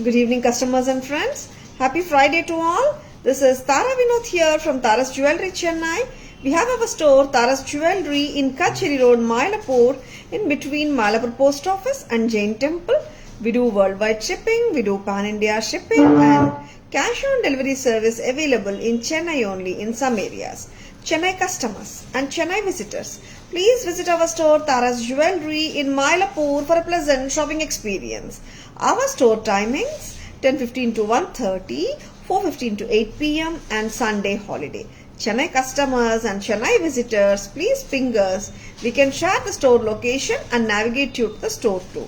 Good evening, customers and friends. Happy Friday to all. This is Tara Vinod here from Tara's Jewelry, Chennai. We have our store, Tara's Jewelry, in Kacheri Road, Mylapore, in between Mylapore Post Office and Jain Temple. We do worldwide shipping, we do pan-India shipping, and cash on delivery service available in Chennai only in some areas. Chennai customers and Chennai visitors, please visit our store Tara's Jewelry in Mylapore for a pleasant shopping experience. Our store timings 10:15 to 1:30, 4:15 to 8 p.m. and Sunday holiday. Chennai customers and Chennai visitors, please ping us. We can share the store location and navigate you to the store too.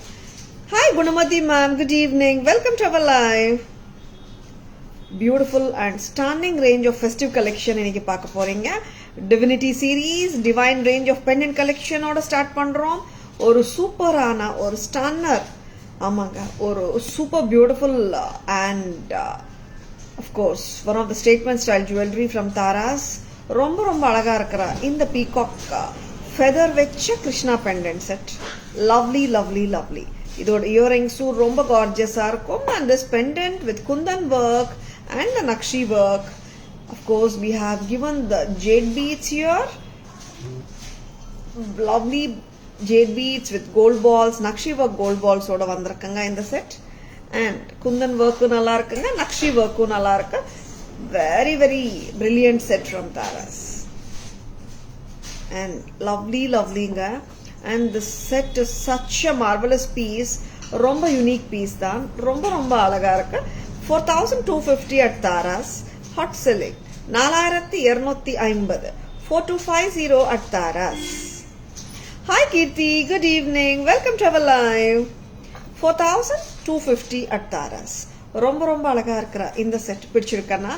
Hi Gunamati ma'am, good evening. Welcome to our live. Beautiful and stunning range of festive collection இன்னைக்கு பார்க்க போறீங்க. Divinity series, divine range of pendant collection ஓட start பண்றோம். ஒரு சூப்பரான ஒரு stunner, ஆமாங்க, ஒரு super beautiful and of course one of the statement style jewelry from Tara's. ரொம்ப ரொம்ப அழகா இருக்கிற இந்த பீகாக் ஃபெதர் வச்ச Krishna pendant set. Lovely lovely lovely. இதோட இயரிங்ஸும் ரொம்ப கார்ஜியஸா இருக்கும். And this pendant with kundan work and the nakshi work. Of course we have given the jade beads here. Lovely jade beads with gold balls, nakshi work gold balls oda vandirukanga in the set. And kundan work nalla irukanga, nakshi work nalla irukku. Very very brilliant set from Tara's. And lovely lovelyங்க. And this set is such a marvelous piece. ரொம்ப unique piece தான். ரொம்ப ரொம்ப அழகா இருக்கு. 4250 at Tara's. Hot selling 4250. 4250 at Tara's. Hi Kirti, good evening. Welcome to our live. 4250 at Tara's. ரொம்ப ரொம்ப அழகா இருக்கிற இந்த set பிடிச்சிருக்கனா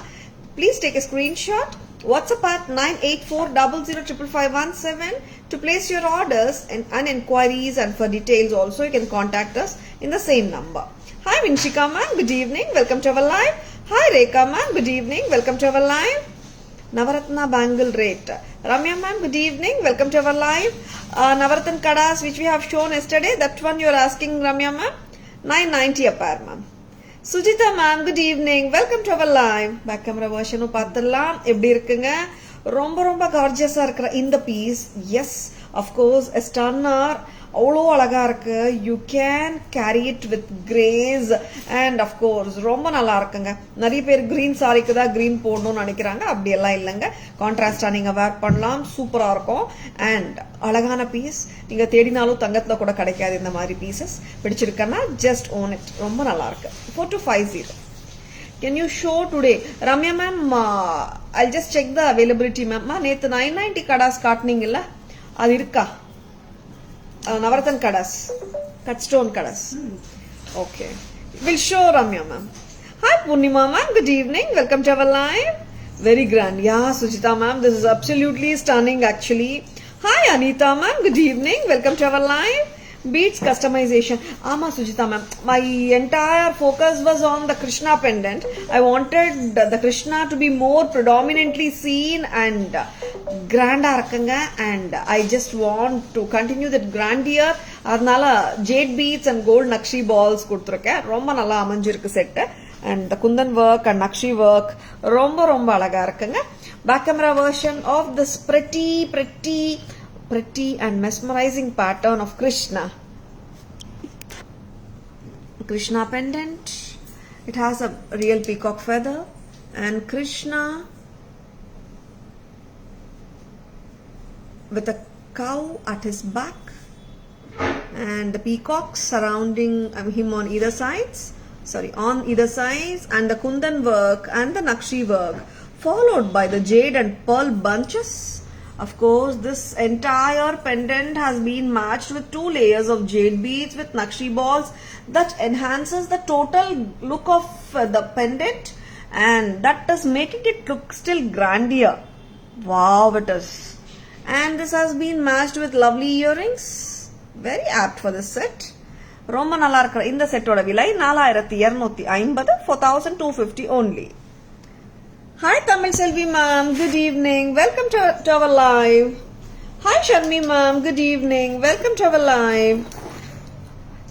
please take a screenshot. WhatsApp at 9840055517 to place your orders and inquiries, and for details also you can contact us in the same number. Hi Vinshika ma'am, good evening. Welcome to our live. Hi Rekha ma'am, good evening. Welcome to our live. Navaratna bangle rate. Ramya ma'am, good evening. Welcome to our live. Navaratna kadas which we have shown yesterday, that one you are asking Ramya ma'am, 990 a pair ma'am. Sujita ma'am, good evening. Welcome to our live. Back camera version பார்த்துடலாம். எப்படி இருக்குங்க? ரொம்ப ரொம்ப கார்ஜியஸா இருக்கிற இந்த piece. Yes, of course a stunner. அவ்வளோ அழகா இருக்கு. You can carry it with grace and of course ரொம்ப நல்லா இருக்குங்க. நிறைய பேர் கிரீன் சாரிக்கு தான் கிரீன் போடணும்னு நினைக்கிறாங்க. அப்படியெல்லாம் இல்லைங்க. கான்ட்ராஸ்டா நீங்க வேர் பண்ணலாம். சூப்பரா இருக்கும். அண்ட் அழகான பீஸ். நீங்க தேடினாலும் தங்கத்துல கூட கிடைக்காது இந்த மாதிரி பீசஸ். பிடிச்சிருக்கன்னா ஜஸ்ட் ஓன் இட். ரொம்ப நல்லா இருக்கு. 4250. Can you show today? Ramya ma'am, I'll just check the availability ma'am. நேத்து 990 கடாஸ் காட்டுனீங்கல்ல, அது இருக்கா? Navaratan kadas, cut stone kadas. Okay, we'll show Ramya ma'am. Hi Purnima ma'am, good evening. Welcome to our live. Very grand. Yeah, Sujita ma'am, this is absolutely stunning actually. Hi Anita ma'am, good evening. Welcome to our live. Beads customization. Ama Sujita ma'am, my entire focus was on the Krishna pendant. I wanted the Krishna to be more predominantly seen and grand arkanga, and I just want to continue that grandeur. அதனால jade beads and gold nakshi balls கொடுத்துருக்கேன். ரொம்ப நல்லா அமைஞ்சிருக்கு set. And the kundan work and nakshi work ரொம்ப ரொம்ப அழகா இருக்குங்க. Back camera version of this pretty and mesmerizing pattern of Krishna pendant. It has a real peacock feather and Krishna with a cow at his back and the peacocks surrounding him on either sides, and the kundan work and the nakshi work followed by the jade and pearl bunches. Of course, this entire pendant has been matched with 2 layers of jade beads with nakshi balls that enhances the total look of the pendant, and that is making it look still grandeur. Wow, it is. And this has been matched with lovely earrings. Very apt for this set. ரொம்ப நல்லா இருக்கிற இந்த செட்டோட விலை 4250, 4250 only. Hi Tamil Selvi ma'am, good evening. Welcome to our live. Hi Sharmi ma'am, good evening. Welcome to our live.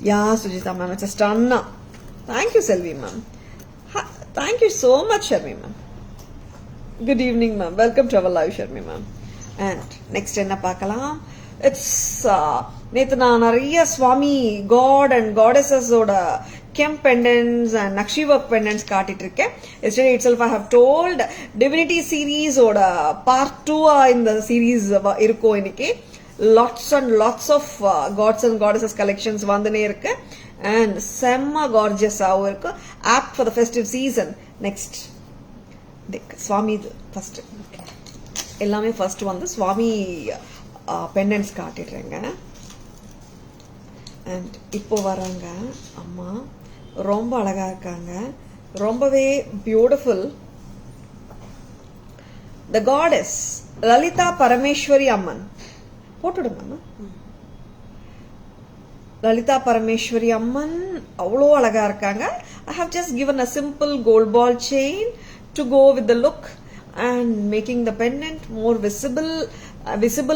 Yeah, Sujita ma'am, it's a stunner. Thank you, Selvi ma'am. Thank you so much, Sharmi ma'am. Good evening, ma'am. Welcome to our live, Sharmi ma'am. And next என்ன பார்க்கலாம். It's நேத்து நான் நிறைய சுவாமி god and காடஸஸோட kemp pendants and nakshi work pendants காட்டிட்டு இருக்கேன். Yesterday itself I have told Divinity series ஓட part 2 இந்த சீரீஸ் இருக்கும் இன்னைக்கு. Lots and lots of gods and goddesses collections வந்துனே இருக்கு. And செம்ம gorgeous-ஆவும் இருக்கு. Apt for the festive season. Next. சுவாமி ஃபர்ஸ்ட் எல்லாமே ஃபர்ஸ்ட் வந்து சுவாமி பெண்டன்ஸ் காட்டிடுறேங்க. அண்ட் இப்போ வராங்க அம்மா, ரொம்ப அழகா இருக்காங்க, ரொம்பவே beautiful. The goddess Lalitha Parameswari Amman போட்டுடுங்க. லலிதா பரமேஸ்வரி அம்மன் அவ்வளோ அழகா இருக்காங்க. I have just given a simple gold ball chain to go with the look and making the pendant more visible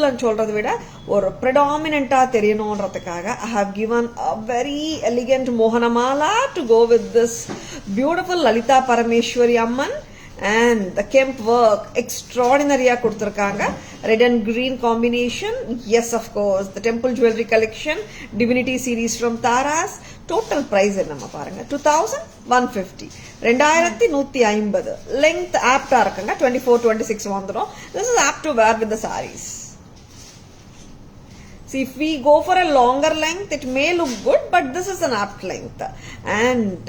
and சொல்றதை விட ஒரு predominant-ஆ தெரியணும்ன்றதுக்காக I have given a very elegant mohanamala to go with this beautiful Lalita Parameshwari Amman. And the Kemp work extraordinary-ஆ கொடுத்திருக்காங்க. Red and green combination. Yes, of course. The temple jewelry collection, Divinity series from Taras. Total price என்னமா பாருங்க, 2150. 2150. Length apt-ஆ இருக்குங்க. 24-26 வந்துரும். This is apt to wear with the sarees. See, if we go for a longer length, it may look good, but this is an apt length. And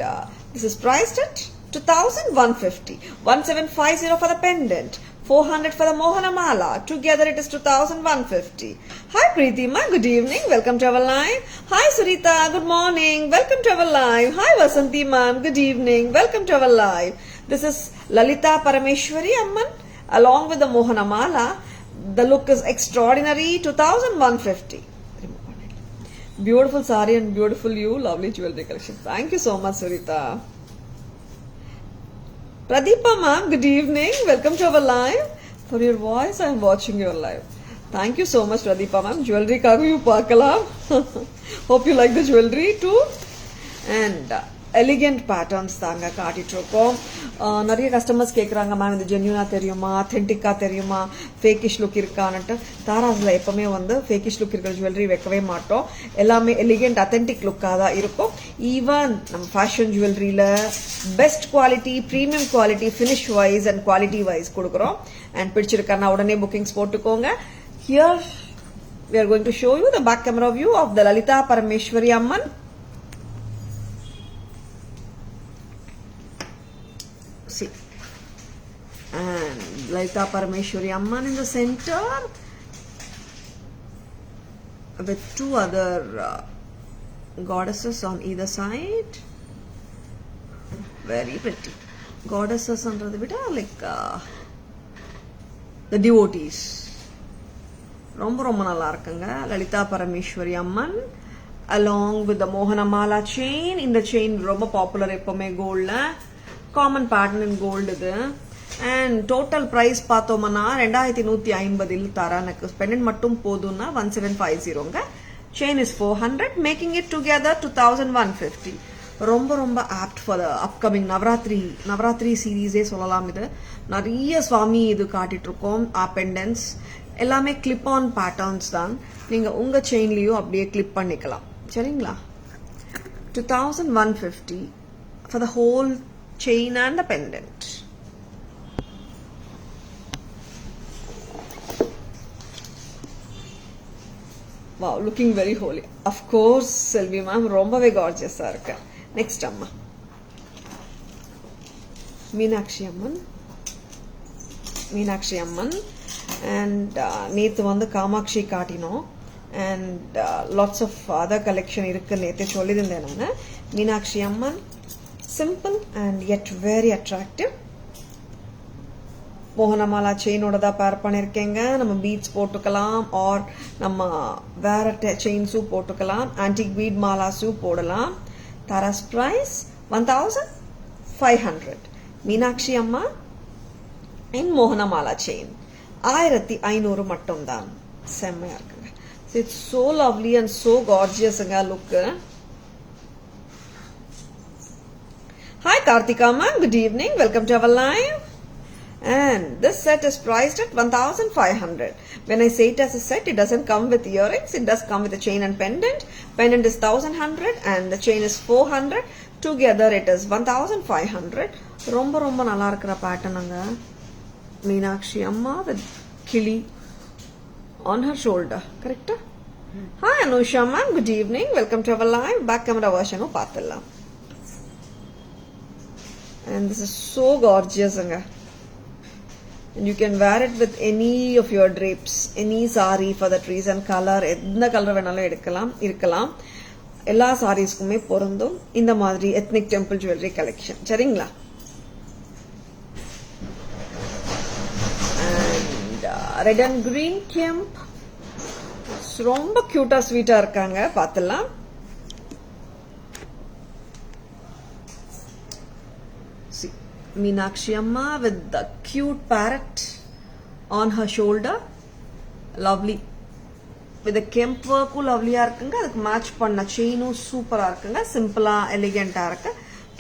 this is priced at 2150. 1750 for the pendant, 400 for the mohanamala. Together it is 2150. Hi Preetima, good evening, welcome to our live. Hi Surita, good morning, welcome to our live. Hi Vasanti ma'am, good evening, welcome to our live. This is Lalita Parameshwari Amman along with the mohanamala. The look is extraordinary. 2150. Beautiful saree and beautiful you, lovely jewelry collection. Thank you so much Surita. Pradeepa ma'am, good evening. Welcome to our live. For your voice, I am watching your live. Thank you so much, Pradeepa ma'am. Jewelry kagu paakalam. Hope you like the jewelry too. And elegant patterns தாங்க காட்டிட்டு இருக்கோம். நிறைய customers கேட்குறாங்க, ma'am இது ஜென்யூனா தெரியுமா, அத்தென்டிக்கா தெரியுமா, ஃபேக்கிஷ் look இருக்கான்ட்டு. தாராஸில் எப்பவுமே வந்து ஃபேக்கிஷ் லுக் இருக்கிற ஜுவல்லரி வைக்கவே மாட்டோம். எல்லாமே எலிகென்ட் அத்தென்டிக் லுக்காக தான் இருக்கும். ஈவன் நம்ம ஃபேஷன் ஜுவல்லரியில் best quality, premium quality, finish wise and quality wise கொடுக்குறோம். அண்ட் பிடிச்சிருக்காருன்னா உடனே புக்கிங்ஸ் போட்டுக்கோங்க. Here we are going to show you the back camera view of the Lalita Parameshwari Amman. See, and Lalita Parameshwari Amman in the center with two other goddesses on either side. Very pretty goddesses under the bit like the devotees. ரொம்ப ரொம்ப நல்லா இருக்குங்க. Lalitha Parameswari Amman along with the mohanamala chain. இந்த chain ரொம்ப popular எப்பவுமே கோல்ட்ல, common pattern in gold இது. And total price பார்த்தோம்னா 2150 தரா. எனக்கு பெண்டன்ட் மட்டும் போதும்னா 1750ங்க. Chain is 400, making it together 2150. ரொம்ப ரொம்ப apt for the upcoming Navratri சீரீஸே சொல்லலாம். இது நிறைய சுவாமி இது காட்டிட்டு இருக்கோம். பெண்டன்ஸ் எல்லாமே கிளிப் ஆன் பேட்டர்ன்ஸ் தான். நீங்க உங்க செயின்லயும் அப்படியே கிளிப் பண்ணிக்கலாம். சரிங்களா? 2150 for the whole chain and the pendant. Wow, looking very holy. Of course, Selvi ma'am, ரொம்பவே gorgeous ஆ இருக்கு. Next அம்மா, மீனாட்சி அம்மன். And நேத்து வந்து காமாட்சி காட்டினோம். And lots of other collection இருக்கு. நேத்து சொல்லியிருந்தேன் நான். Meenakshi Amman, simple and yet very attractive. மோகனமாலா செயினோட தான் பேர் பண்ணிருக்கேங்க. நம்ம பீட்ஸ் போட்டுக்கலாம், ஆர் நம்ம வேற செயின்ஸும் போட்டுக்கலாம். ஆன்டிக் பீட் மாலாஸும் போடலாம். தாராஸ் பிரைஸ் 1500. மீனாட்சி அம்மா இன் மோகனமாலா செயின் 1500 மட்டும்தான். செம்மையா இருக்குங்க. It's so lovely and so கார்ஜியஸ்ங்க look. Hi Karthika ma'am, good evening, welcome to our live. And this set is priced at 1500. When I say it as a set, it doesn't come with earrings, it does come with a chain and pendant. Pendant is 1100 and the chain is 400. Together it is 1500. ரொம்ப ரொம்ப நல்லா இருக்கிற pattern அங்க மீனாட்சி அம்மா with கிளி on her shoulder, correct? Hi Anusha ma'am, good evening, welcome to our live. Back camera version paathidalam. And this is so gorgeous anga. And you can wear it with any of your drapes, any saree for that reason. Color எந்த colour வேணாலும் எடுக்கலாம் இருக்கலாம். எல்லா சாரீஸ்க்குமே பொருந்தும் இந்த மாதிரி ethnic temple jewellery collection. சரிங்களா? And red and green kemp ரொம்ப கியூட்டா ஸ்வீட்டா இருக்காங்க, பாத்துலாம். See, Meenakshi Amma with the cute parrot on her shoulder, lovely. With the kemp work lovely-ஆ இருக்குங்க, அதுக்கு மேட்ச் பண்ண செயினும் சூப்பரா இருக்குங்க, சிம்பிளா எலிகென்ட்டா இருக்கு.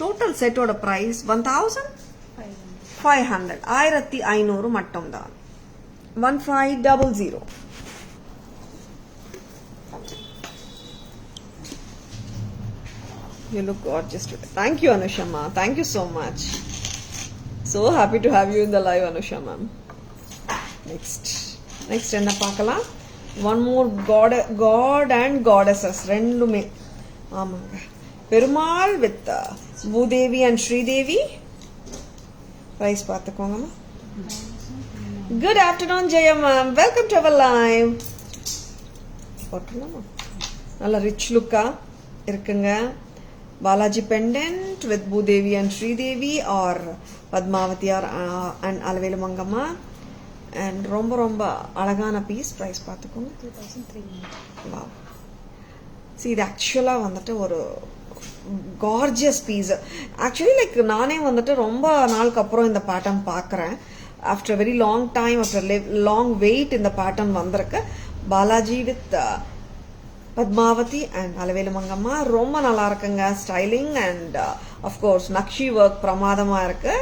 டோட்டல் செட்டோட பிரைஸ் 1500, 1500 மட்டும் தான். 1500. You look gorgeous today. Thank you, Anusha ma. Thank you so much. So happy to have you in the live, Anusha ma'am. Next enna paakalam. One more god and goddesses. Rendume. Amanga. Perumal with Bhudevi and Sridevi. Price paathukonga ma. Good afternoon, Jaya ma'am. Welcome to our live. Potulama. Nalla rich look irukanga. Balaji pendant with Bhudevi and Sridevi or Padmavati and Alavelu Mangamma. And romba alagana piece. Price paathukonga 2300. Wow. See, இது ஆக்சுவலா வந்துட்டு ஒரு gorgeous piece. Actually like நானே வந்துட்டு ரொம்ப நாளுக்கு அப்புறம் இந்த பேட்டர்ன் பார்க்கறேன். After a very long time, after long wait இந்த பேட்டர்ன் வந்திருக்கு. Balaji with Padmavati and Alavelu Mangamma ரொம்ப நல்லா இருக்குங்க, styling and half course nakshi work பிரமாதமா இருக்கு.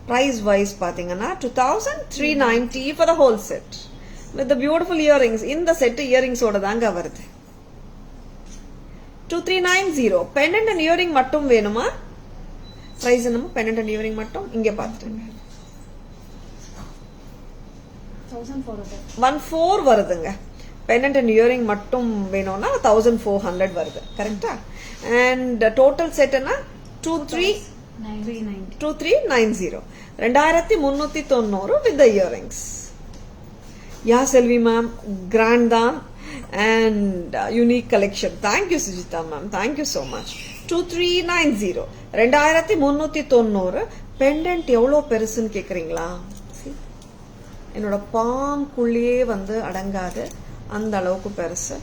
பிரைஸ் வைஸ் பாத்தீங்கன்னா 2390 for the whole set with the beautiful earrings. இந்த செட் இயரிங்ஸோட தாங்க வருது. 2390. பெண்டன்ட் அண்ட் இயரிங் மட்டும் வேணுமா? பிரைஸ் என்னமோ பெண்டன்ட் அண்ட் இயரிங் மட்டும் இங்க பாத்துங்க. 14 வருதுங்க. பெண்டன்ட் அண்ட் இயரிங் மட்டும் வேணும்னா 1400 வருது, கரெக்டா? அண்ட் டோட்டல் செட் என்ன 2390 2390 with the earrings. Yeah Selvi ma'am, grand தான் and unique collection. Thank you Sujita ma'am, thank you so much. 2390 2390. Pendant எவ்வளோ பெருசுன்னு கேக்குறீங்களா? என்னோட பாம் குள்ளேயே வந்து அடங்காது, அந்த அளவுக்கு பெருசு.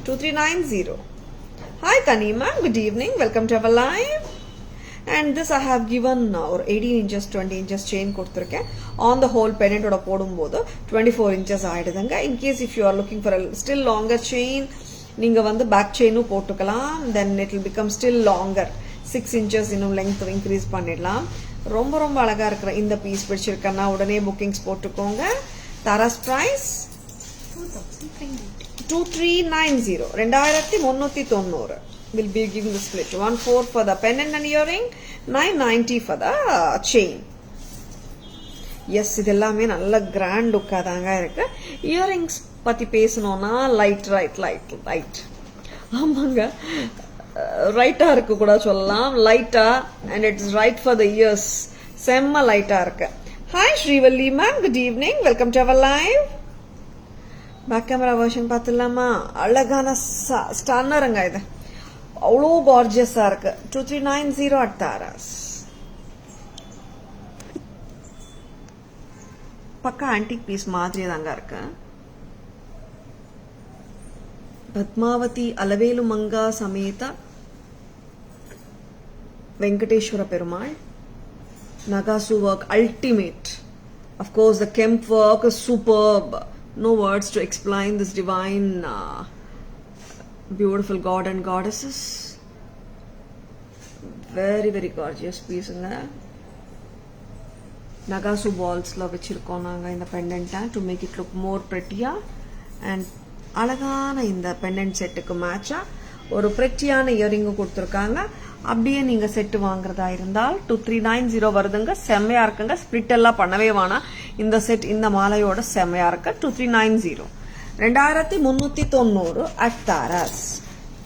2390. Hi Kanima, good evening, welcome to our live. And this I have given or 18 inches 20 inches chain கொடுத்திருக்கேன். On the whole pendant ஓட போடும்போது 24 inches ஆயிடுதுங்க. In case if you are looking for a still longer chain, நீங்க வந்து back செயினும் போட்டுக்கலாம். Then it will become still longer. 6 inches இன்னும் length increase பண்ணிடலாம். ரொம்ப ரொம்ப அழகா இருக்கிற இந்த பீஸ் பிடிச்சிருக்கனா உடனே புக்கிங்ஸ் போட்டுக்கோங்க. Tara's price 2390 2390. Will be giving the split 14 for the pendant and earring, 990 for the chain. Yes, இதெல்லாமே நல்ல கிராண்ட் லுக்கா தாங்க இருக்கு. இயரிங்ஸ் பத்தி பேசணும்னா லைட் ஆமாங்க, ரைட்டா இருக்கு கூட சொல்லலாம், லைட்டா and it's right for the ears. செம்ம லைட்டா இருக்கு. Hi Srivalli ma'am, good evening, welcome to our live. Back camera version பார்த்துலாமா? அழகான ஸ்டன்னருங்க இது, அவ்வளோ கார்ஜியஸா இருக்கு. 2390 at தாராஸ். பக்கா ஆன்டிக் பீஸ் மாதிரியே தாங்க இருக்கு. பத்மாவதி அலவேலு மங்கா சமேத Venkateswara Perumal. Nagasu work ultimate. Of course the Kemp work is superb. No words to explain this divine beautiful god and goddesses. very very gorgeous piece ங்க. நகாசு பால்ஸ்ல வச்சிருக்கோம் நாங்க இந்த பெண்டன்ட்டை to make it look more prettier. And அழகான இந்த pendant செட்டுக்கு மேட்சா ஒரு பிரெட்டியான இயரிங்கும் கொடுத்துருக்காங்க. அப்படியே நீங்க செட்டு வாங்குறதா இருந்தால் 2390 வருதுங்க. செம்மையா இருக்குங்க. ஸ்பிளிட் எல்லாம் பண்ணவே வேணாம். இந்த செட் இந்த மாலையோட செம்மையா இருக்கு. 2390 2390 at Taras.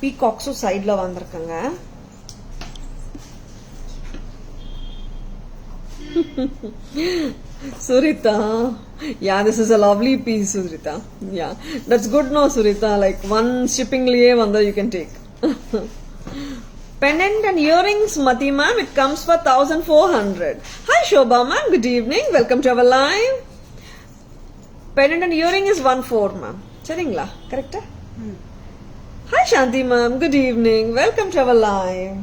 பீகாக்ஸும் சைட்ல வந்திருக்குங்க. Surita, yeah, this is a lovely piece, Surita. Yeah, that's good, no, Surita. Like one shipping liye vanda you can take. Pendant and earrings, Mati ma'am, it comes for 1400. Hi Shobha ma'am, good evening. Welcome to our live. Pendant and earring is 14 ma'am. Seringla, correct? Hi Shanti ma'am, good evening. Welcome to our live.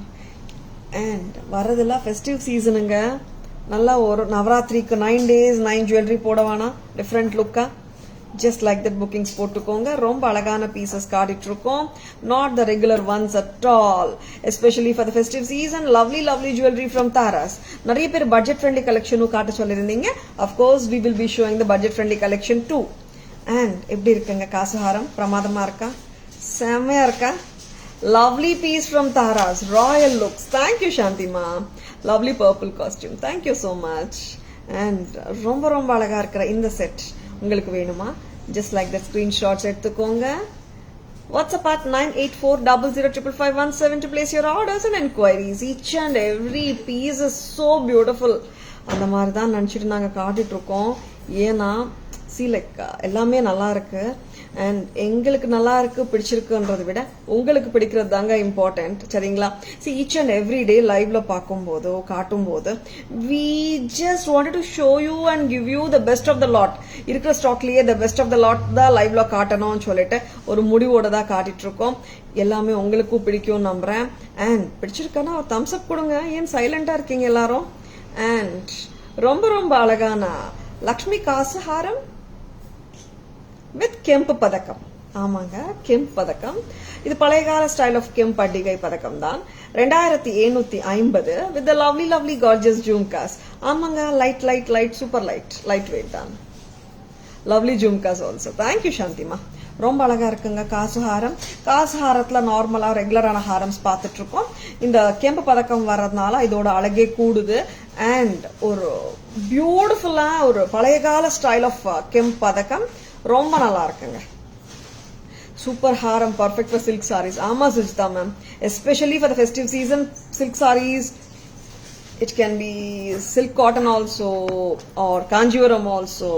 And varadilla festive season anga. நல்லா ஒரு நவராத்திரிக்கு 9 days 9 jewelry போடவானா different லுக்கா just like that bookings போட்டுக்கோங்க. ரொம்ப அழகான pieces காட்டிட்டு இருக்கோம். not the regular ones at all, especially for the festive season. lovely jewelry from Taras. நிறைய பேர் budget friendly collection காட்ட சொல்லிருந்தீங்க. of course we will be showing the budget friendly collection too. and எப்படி இருக்குங்க காசுஹாரம்? பிரமாதமா இருக்கா? செமையா இருக்கா? lovely piece from Taras. royal looks. thank you Shanti ma. lovely purple costume. thank you so much. and ரொம்ப ரொம்ப அழகா இருக்கிற இந்த செட் உங்களுக்கு வேணுமா? just like that screenshots எடுத்துக்கோங்க. WhatsApp at 9840055517 to place your orders and enquiries. each and every piece is so beautiful. அந்த மாதிரி தான் நினச்சிட்டு நாங்கள் காட்டிட்டு இருக்கோம். ஏன்னா லைக் எல்லாமே நல்லா இருக்கு. அண்ட் எங்களுக்கு நல்லா இருக்கு பிடிச்சிருக்குன்றதை விட உங்களுக்கு பிடிக்கிறது தாங்க இம்பார்ட்டன்ட். சரிங்களா? each and every day லைவ்ல பார்க்கும்போதோ காட்டும் போது we just wanted to show you and give you the best of the lot. இருக்கிற ஸ்டாக்லயே the best of the lot தான் லைவ்ல காட்டணும்னு சொல்லிட்டு ஒரு முடிவோட தான் காட்டிட்டு இருக்கோம். எல்லாமே உங்களுக்கும் பிடிக்கும் நம்புறேன். அண்ட் பிடிச்சிருக்கானா ஒரு தம்ஸ் அப் கொடுங்க. ஏன் சைலண்டா இருக்கீங்க எல்லாரும்? அண்ட் ரொம்ப ரொம்ப அழகான லக்ஷ்மி காசு ஹாரம் வித் கெம்பு பதக்கம். ஆமாங்க, கெம்பு பதக்கம். இது பழைய கால ஸ்டைல் ஆஃப் கெம்பு அடிகை பதக்கம் தான். 2750 with the lovely gorgeous jhumkas. ஆமாங்க, லைட் சூப்பர் லைட் வெயிட் தான். Lovely jhumkas also. தேங்க்யூ சாந்திமா. ரொம்ப அழகா இருக்குங்க காசுஹாரம். காசுஹாரத்துல நார்மலா ரெகுலரான ஹாரம்ஸ் பார்த்துட்டு இருக்கோம். இந்த கெம்பு பதக்கம் வர்றதுனால இதோட அழகே கூடுது. அண்ட் ஒரு பியூட்டிஃபுல்லா ஒரு பழைய கால ஸ்டைல் ஆஃப் கெம்பு பதக்கம் ரொம்ப நல்லா இருக்குங்க. Super Haram, perfect for silk saris. ஆமா Sujitha ma'am, especially for the festive season silk saris. it can be silk cotton also or kanjivaram also.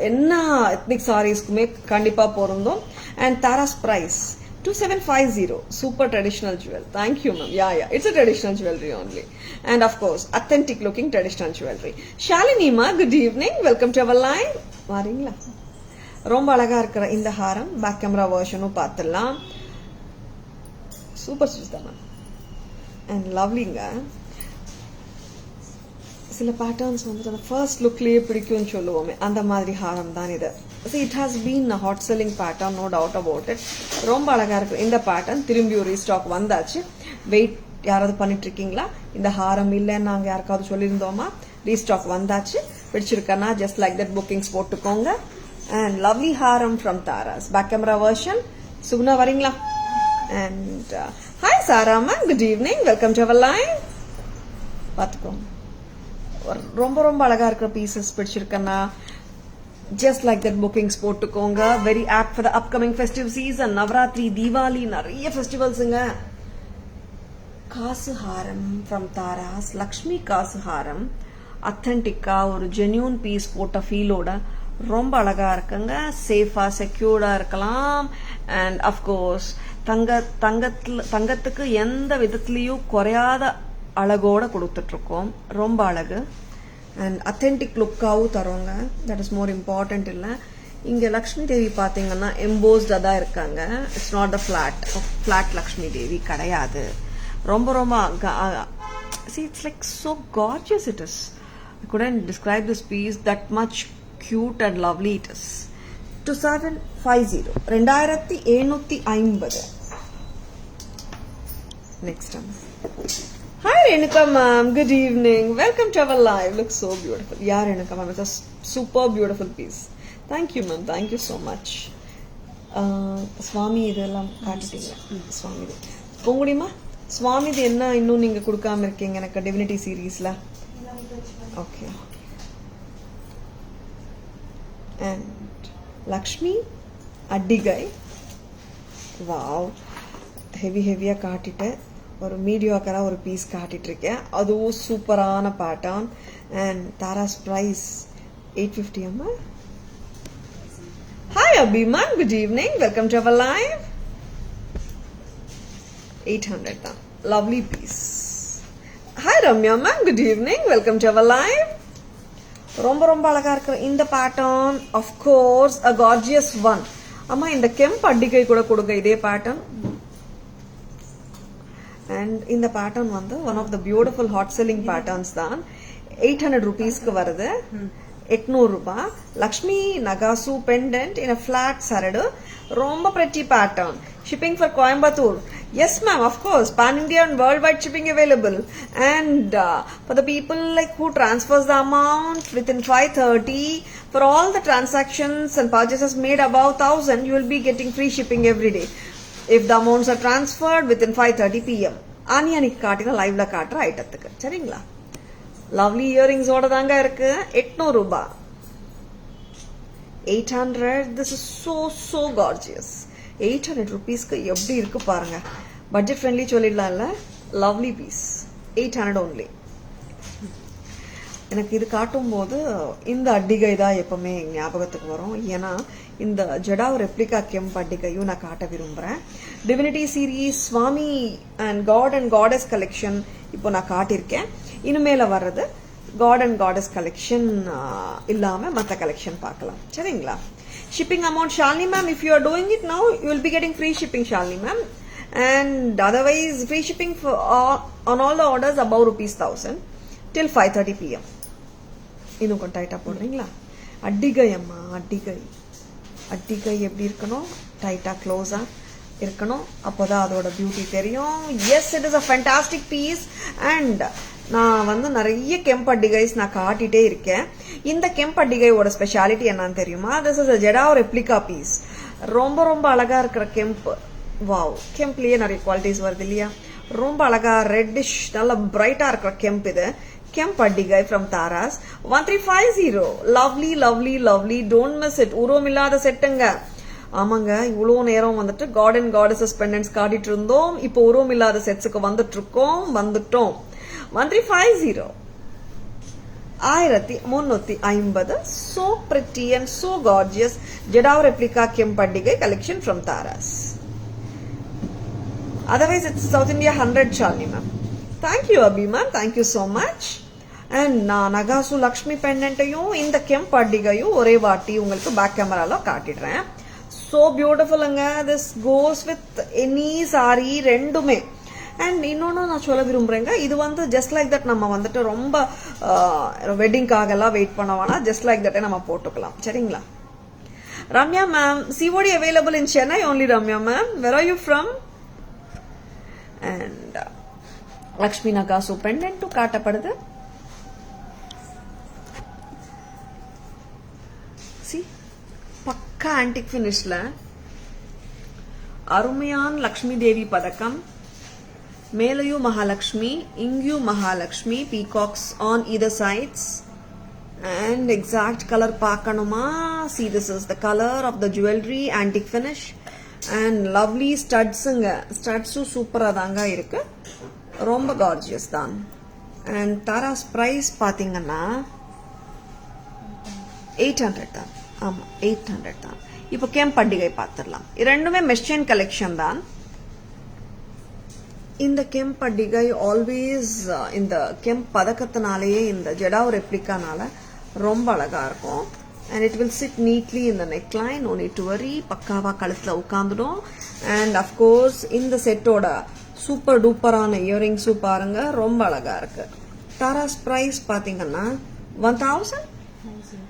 என்ன ethnic sareesக்குமே கண்டிப்பா பொருந்தும். and Taras price 2750. super traditional jewel. thank you ma'am. yeah it's a traditional jewelry only, and of course authentic looking traditional jewelry. Shalini ma, good evening. welcome to our live. வாரீங்களா? ரொம்ப அழகா இருக்கிற இந்த ஹாரம் back camera வெர்ஷனும் பார்த்துடலாம். Super Sujitha ma'am. And லவ்லிங்க. சில patterns வந்துட்டு அந்த first லுக்லயே பிடிக்கும்னு சொல்லுவோமே, அந்த மாதிரி ஹாரம் தான் இது. It has been a hot selling pattern, no doubt about it. ரொம்ப அழகா இருக்கு இந்த பேட்டர்ன். திரும்பி ஒரு ரீஸ்டாக் வந்தாச்சு. வெயிட் யாராவது பண்ணிட்டு இருக்கீங்களா? இந்த ஹாரம் இல்லைன்னு நாங்கள் யாருக்காவது சொல்லியிருந்தோமா? ரீஸ்டாக் வந்தாச்சு. பிடிச்சிருக்கனா ஜஸ்ட் லைக் தட் புக்கிங்ஸ் போட்டுக்கோங்க. And lovely haram from Taras back camera version. Suguna வரீங்களா? அண்ட் ஹாய் சாராமா, good evening. Welcome to our live. பார்த்துக்கோங்க, ரொம்ப ரொம்ப அழகா இருக்கிற பீசஸ் பிடிச்சிருக்கனா ஜஸ்ட் லைக் தட் புக்கிங்ஸ் போட்டுக்கோங்க. Very apt for the upcoming festive season. Navratri, Deepavali, நிறைய ஃபெஸ்டிவல்ஸுங்க. காசுஹாரம் ஃப்ரம் தாராஸ், லக்ஷ்மி காசுஹாரம். அத்தன்டிக்கா ஒரு ஜென்யூன் பீஸ் போட்ட ஃபீலோட ரொம்ப அழகா இருக்குங்க. சேஃபா செக்யூர்டா இருக்கலாம். அண்ட் அஃப்கோர்ஸ் தங்கத்துக்கு எந்த விதத்திலையும் குறையாத அழகோட கொடுத்துட்டு இருக்கோம். ரொம்ப அழகு. அண்ட் அத்தென்டிக் லுக்காவும் தரோங்க. That is more important. இல்லை, இங்க லக்ஷ்மி தேவி பாத்தீங்கன்னா எம்போஸ்டா தான் இருக்காங்க. It's not the flat Lakshmi Devi கிடையாது. ரொம்ப ரொம்ப see, it's like so gorgeous it is. I couldn't describe this piece that much cute and lovely it is. 2750 2750. next time Hi Renuka ma'am, good evening. Welcome to our live. Looks so beautiful. Yeah, Renuka ma'am, it's a super beautiful piece. Thank you ma'am, thank you so much. சுவாமி இதெல்லாம் காட்டிட்டீங்க. சுவாமி இது போக முடியுமா? சுவாமி இது என்ன இன்னும் நீங்க கொடுக்காம இருக்கீங்க எனக்கு டிவினிட்டி சீரீஸ்ல? ஓகே. And Lakshmi அட்டிகை. வாவ், ஹெவியா காட்டிட்டு ஒரு மீடியாக்கரா ஒரு பீஸ் காட்டிட்டு இருக்கேன். அதுவும் சூப்பரான பேட்டர்ன். அண்ட் தாராஸ் பிரைஸ் 850 அம்மா. Hi Abhiman, good evening. Welcome to our live. 800 தான். Lovely piece. Hi Ramya ma'am, good evening. Welcome to our live. ரொம்ப அழகா இருக்கு இந்த pattern. Of course a gorgeous one. அம்மா இந்த கெம்ப் அடிகை கூட கொடுங்க இதே பேட்டர்ன். And இந்த பேட்டர்ன் வந்து one of the beautiful hot selling patterns தான். 800 rupeesக்கு வருது. 800 ரூபாய். லக்ஷ்மி நகாசு pendant in a flat saradu. ரொம்ப pretty pattern. Shipping for Coimbatore. Yes ma'am, of course. Pan India and worldwide shipping available. And for the people like who transfers the amount within 5:30, for all the transactions and purchases made above 1000, you will be getting free shipping every day. If the amounts are transferred within 5:30 PM. ஆனியானிக்கு காட்டினா லைவ்ல காட்டுற ஐட்டத்துக்கு. சரிங்களா? Lovely earrings ஓட தாங்க இருக்கு. 800 ரூபாய். 800. This is so gorgeous. 800 rupeesக்கு எப்படி இருக்கு பாருங்க. பட்ஜெட் ஃப்ரெண்ட்லி சொல்லிடலாம்ல. Lovely piece. 800 only. எனக்கு இது காட்டும் போது இந்த அட்டிகை தான் எப்பவுமே ஞாபகத்துக்கு வரும். ஏன்னா இந்த ஜடாவ் ரெப்ளிகா கெம்ப் அட்டிகையும் நான் காட்ட விரும்புறேன். டிவினிட்டி சீரீஸ் சுவாமி and god and goddess collection இப்போ நான் காட்டியிருக்கேன். இனிமேல வர்றது காட் அண்ட் காடஸ் கலெக்ஷன் இல்லாம மற்ற கலெக்ஷன் பார்க்கலாம். சரிங்களா? Shipping amount Shalini ma'am, if you are doing it now you will be getting free shipping Shalini ma'am. And otherwise free shipping on all the orders above ₹1000 till 5:30 PM. இன்னும் கொஞ்சம் டைட்டா போடுறீங்களா? அட்டிகை அம்மா, அட்டிகை. அட்டிகை எப்படி இருக்கணும்? டைட்டா க்ளோஸா இருக்கணும். அப்போதான் அதோட பியூட்டி தெரியும். Yes, it is a fantastic piece. And நான் வந்து நிறைய கெம்ப் அட்டிகைஸ் நான் காட்டிட்டே இருக்கேன். இந்த கெம்ப் அட்டிகையோட ஸ்பெஷாலிட்டி என்னன்னு தெரியுமா? This is a jadau replica piece. ரொம்ப அழகா இருக்கிற கெம்ப். வாவ், கெம்ப்லயே நிறைய குவாலிட்டிஸ் வருது இல்லையா? ரொம்ப அழகா ரெட்டிஷ் நல்ல பிரைட்டா இருக்கிற கெம்ப் இது. கெம்ப் அட்டிகை from Tara's. 1350. Lovely. Don't miss it. உருவம் இல்லாத செட்டுங்க. ஆமாங்க, இவ்வளவு நேரம் வந்துட்டு காட் அண்ட் காடஸஸ் பெண்டன்ட்ஸ் காட்டிட்டு இருந்தோம். இப்போ உருவம் இல்லாத செட்ஸுக்கு வந்துட்டோம். 1350. 1350. So pretty and so gorgeous. Jadau replica kemp அட்டிகை collection from Taras. Otherwise it's South India 100 Shalini ma'am. Thank you Abhiman, thank you so much. And நான் நகாசு லக்ஷ்மி பெண்டன்ட்டையும் இந்த கெம்ப் அட்டிகையும் ஒரே வாட்டி உங்களுக்கு பேக் கேமரால காட்டிடுறேன். So beautifulங்க. This goes with any saree ரெண்டுமே. அண்ட் இன்னொன்னு நான் சொல்ல விரும்புறேங்க, இது வந்து ஜஸ்ட் லைக் தட் நம்ம வந்துட்டு ரொம்ப வெட்டிங்காக எல்லாம் வெயிட் பண்ண வேணாம். ஜஸ்ட் லைக் தட்டே நம்ம போட்டுக்கலாம். சரிங்களா? Ramya ma'am, COD available in Chennai only. Ramya ma'am, where are you from? And Lakshmi நகாசு பெண்டன்ட் காட்டப்படுது. See, பக்கா ஆன்டிக் ஃபினிஷ்ல அருமையான லக்ஷ்மி தேவி பதக்கம். மேலையும் மகாலட்சுமி, இங்கேயும் Mahalakshmi, peacocks on either sides. And exact color பார்க்கணுமா? See, this is the color of the jewelry, antique finish. And lovely studsங்க. ஸ்டட்ஸும் சூப்பரா தாங்க இருக்கு. ரொம்ப கார்ஜியஸ் தான். அண்ட் தாராஸ் பிரைஸ் பாத்தீங்கன்னா 800 தான். ஆமா, 800 தான். இப்போ கெம்ப் பண்டிகை பார்த்துடலாம். ரெண்டுமே மெஷின் கலெக்ஷன் தான். இந்த கெம்ப் பண்டிகை ஆல்வேஸ் இந்த கெம்ப் பதக்கத்தினாலேயே இந்த ஜெடாவ் ரெப்ளிகானால ரொம்ப அழகா இருக்கும். and it will sit neatly in the neckline. No need to worry. பக்காவா கழுத்துல உட்காந்துடும். and of course இந்த செட்டோட சூப்பர் டூப்பரான இயரிங்ஸும் பாருங்க, ரொம்ப அழகா இருக்கு. தாராஸ் பிரைஸ் பாத்தீங்கன்னா 1350.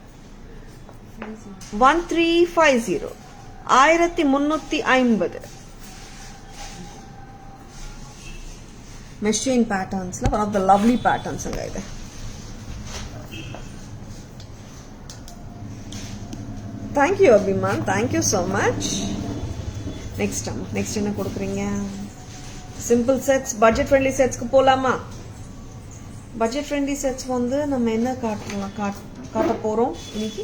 1350. mesh chain patterns la one of the lovely patterns anga idu. Thank you Abhiman, thank you so much. Next என்ன கொடுக்குறீங்க? Simple sets, budget friendly sets க்கு போலாமா? Budget friendly sets வந்து நம்ம என்ன காட்ட போறோம் இன்னைக்கு?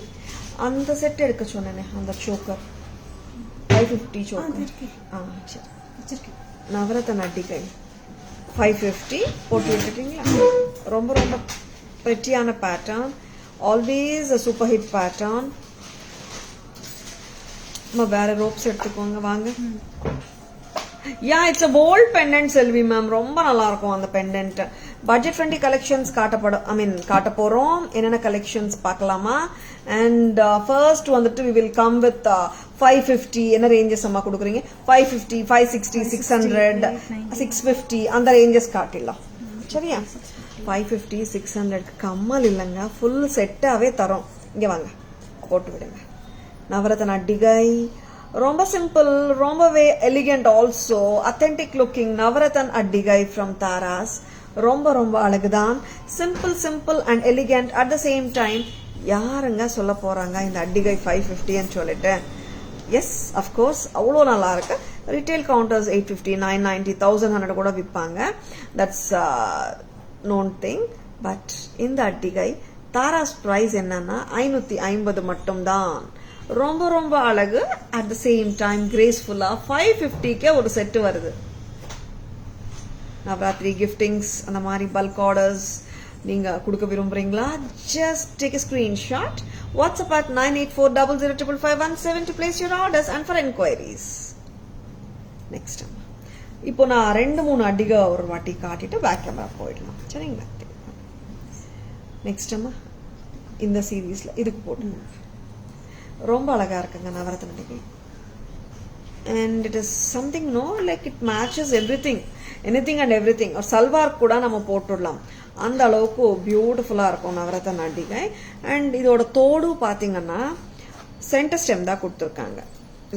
அந்த செட் எடுக்க சொன்னேனே, அந்த choker 550 choker. சரி. நவரத்ன அட்டிகை 550 போட்டு விட்டுட்டீங்களா? ரொம்ப ரொம்ப prettyயான pattern, always a super hit pattern. வேற ரோப்ஸ் எடுத்துக்கோங்க வாங்க. Yeah it's a bold pendant Selvi ma'am, ரொம்ப நல்லா இருக்கும் அந்த பெண்டன்ட். பட்ஜெட் ஃப்ரெண்ட்லி கலெக்ஷன்ஸ் காட்ட போறோம். என்னென்ன கலெக்ஷன்ஸ் பார்க்கலாமா? அண்ட் ஃபர்ஸ்ட் வந்துட்டு we will come with 550. என்ன ரேஞ்சஸ் அம்மா கொடுக்குறீங்க? 550, 560, 600, 650 அந்த ரேஞ்சஸ் காட்டிடலாம். சரியா? 550, 600 கம்மல் இல்லைங்க, ஃபுல் செட்டாவே தரோம். இங்க வாங்க போட்டு விடுங்க. நவரத்ன அட்டிகை ரொம்ப சிம்பிள், ரொம்பவே எலிகென்ட், ஆல்சோ அத்தென்டிக் லுக்கிங் நவரத்ன அட்டிகை ஃப்ரம் தாராஸ். ரொம்ப ரொம்ப அழகுதான். Simple and elegant at the same time. யாருங்க சொல்ல போறாங்க இந்த அட்டிகை 550 சொல்லிட்டு? எஸ் அஃப்கோர்ஸ், அவ்வளோ நல்லா இருக்கு. ரிட்டைல் கவுண்டர்ஸ் 850, 990, 1100 கூட விற்பாங்க. That's known thing. பட் இந்த அட்டிகை தாராஸ் பிரைஸ் என்னன்னா 550 மட்டும்தான். ரொம்ப ரொம்ப அழகு, அட் த சேம் டைம் கிரேஸ்ஃபுல்லா 550க்கே ஒரு செட் வருது. நவராத்திரி கிஃப்டிங்ஸ் அந்த மாதிரி பல்க் ஆர்டர்ஸ் நீங்க கொடுக்க விரும்புறீங்களா? Just take a screenshot, WhatsApp at 9840055517 to place your orders and for enquiries. Next இப்போ நான் 2-3 அடிகை ஒரு வாட்டி காட்டிட்டு பேக் கேமரா போயிடலாம். சரிங்களா? நெக்ஸ்ட் இந்த சீரீஸ்ல இதுக்கு போட்டு ரொம்ப அழகா இருக்குங்க நவரத்ன அட்டிகை. and it is something like it matches anything and everything. ஒரு சல்வார் கூட நம்ம போட்டுடலாம், அந்த அளவுக்கு பியூட்டிஃபுல்லா இருக்கும் நவரத்ன அட்டிகை. அண்ட் இதோட தோடு பாத்தீங்கன்னா சென்டர் ஸ்டெம் தான் கொடுத்துருக்காங்க.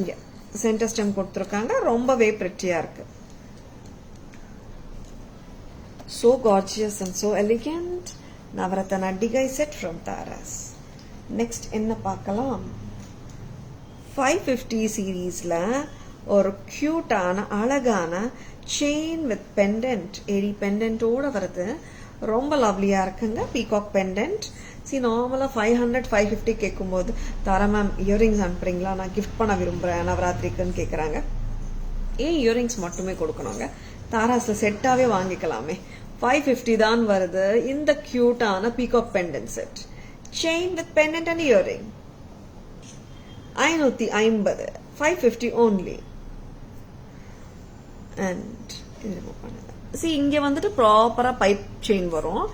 இங்க சென்டர் ஸ்டெம் கொடுத்துருக்காங்க, ரொம்பவே பிரிட்டியா இருக்கு. so gorgeous and so elegant. Navratna அட்டிகை set from Taras. next என்ன பார்க்கலாம்? 550 சீரீஸ்ல ஒரு கியூட்டான அழகான செயின் வித் பெண்டன்ட், ஏடி பெண்டன்ட்டோட வருது. ரொம்ப லவ்லியா இருக்குங்க. Peacock pendant. நார்மலா 500, 550 கேட்கும்போது தாரா மேம் இயரிங்ஸ் அனுப்புறீங்களா, நான் கிஃப்ட் பண்ண விரும்புறேன் நவராத்திரிக்குன்னு கேட்குறாங்க. ஏன் இயரிங்ஸ் மட்டுமே கொடுக்கணுங்க? தாராஸ்ல செட்டாவே வாங்கிக்கலாமே. 550 தான் வருது இந்த கியூட்டான peacock pendant set. Chain with pendant and earring 550, 550 only. and இங்க வந்துட்டு ப்ராப்பரா பைப் செயின் வரும்.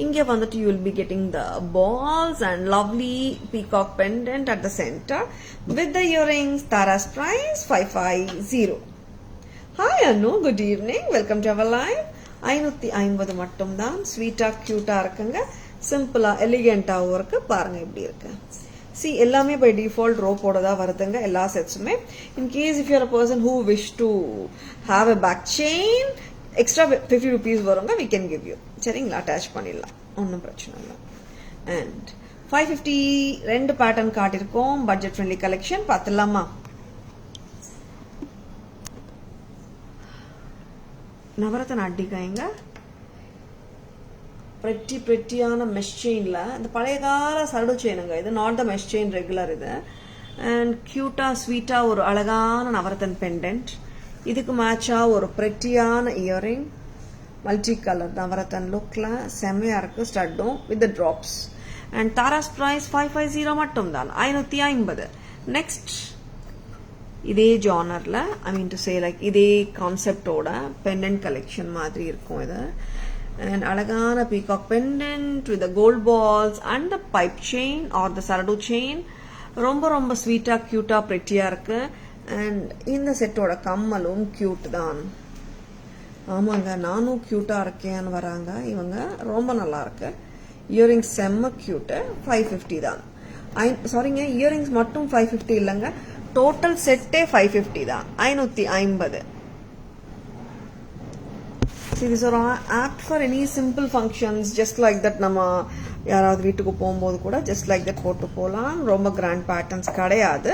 இங்க வந்துட்டு you will be getting the balls and lovely peacock pendant at the center with the earrings. Tara's price 550. Hi Anu, good evening, welcome to our live. 550 மட்டும் தான். ஸ்வீட்டா கியூட்டா இருக்குங்க, சிம்பிளா எலிகென்ட்டாவும் இருக்கு. பாருங்க எப்படி இருக்கு. எல்லாமே பை டிஃபால்ட் ரோப்போட தான் வருதுங்க எல்லா செட்ஸுமே. In case if you are a person who wish to have a back chain, extra 50 rupees வருங்க, we can give you. சரிங்களா? அட்டாச் பண்ணிடலாம், ஒன்றும் பிரச்சனை இல்லை. அண்ட் 550 ரெண்டு பேட்டர்ன் காட்டியிருக்கோம். பட்ஜெட் ஃப்ரெண்ட்லி கலெக்ஷன் பார்த்துடலாமா? நவரத்ன அட்டிகைங்க prettyயான மெஷ் செயின்ல, இந்த பழைய கால சரடு செயினுங்க இது, not the mesh chain regular இது. அண்ட் கியூட்டா ஸ்வீட்டா ஒரு அழகான நவரத்ன பெண்டன்ட். இதுக்கு மேட்சா ஒரு prettyயான இயரிங், மல்டி கலர் நவரத்ன லுக்ல செம்மையா இருக்கு. ஸ்டட்டும் with drops. And Taras price 550 மட்டும் தான், 550. நெக்ஸ்ட் இதே ஜானர்ல, இதே கான்செப்டோட பெண்டன்ட் கலெக்ஷன் மாதிரி இருக்கும் இது. and alagana peacock pendant with the gold balls and the pipe chain or the saradu chain. ரொம்ப ரொம்ப ஸ்வீட்டா கியூட்டா பிரிட்டியா இருக்கு. அண்ட் இந்த செட்டோட கம்மலும் கியூட் தான். ஆமாங்க, நானும் கியூட்டா இருக்கேன்னு வராங்க இவங்க. ரொம்ப நல்லா இருக்கு. இயரிங்ஸ் செம்ம கியூட்டு. 550 தான். சாரிங்க, இயரிங்ஸ் மட்டும் 550 இல்லைங்க, டோட்டல் செட்டே 550 தான். 550. See, these are all apt for any simple functions, just like that. நம்ம யாராவது வீட்டுக்கு போகும்போது கூட just like that போட்டு போகலாம். ரொம்ப grand patterns கிடையாது.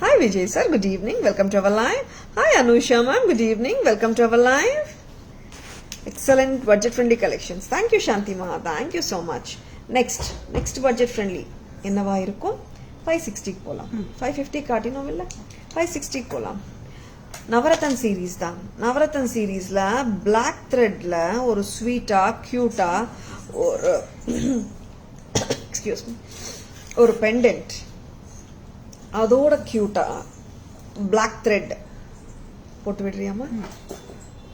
Hi Vijay sir, good evening, welcome to our live. Hi Anusha ma'am, good evening, welcome to our live. Excellent budget friendly collections. Thank you Shanti ma, thank you so much. Next budget friendly என்னவா இருக்கும்? 560 போலாம். 550 காட்டினோம் இல்ல, 560 போலாம். Navratan series தான். நவரத்தன் சீரீஸ்ல black த்ரெட்ல ஒரு ஸ்வீட்டா கியூட்டா ஒரு எக்ஸ்கியூஸ் மீ ஒரு பெண்டன்ட், அதோட கியூட்டா பிளாக் த்ரெட் போட்டு விடுறியாமா?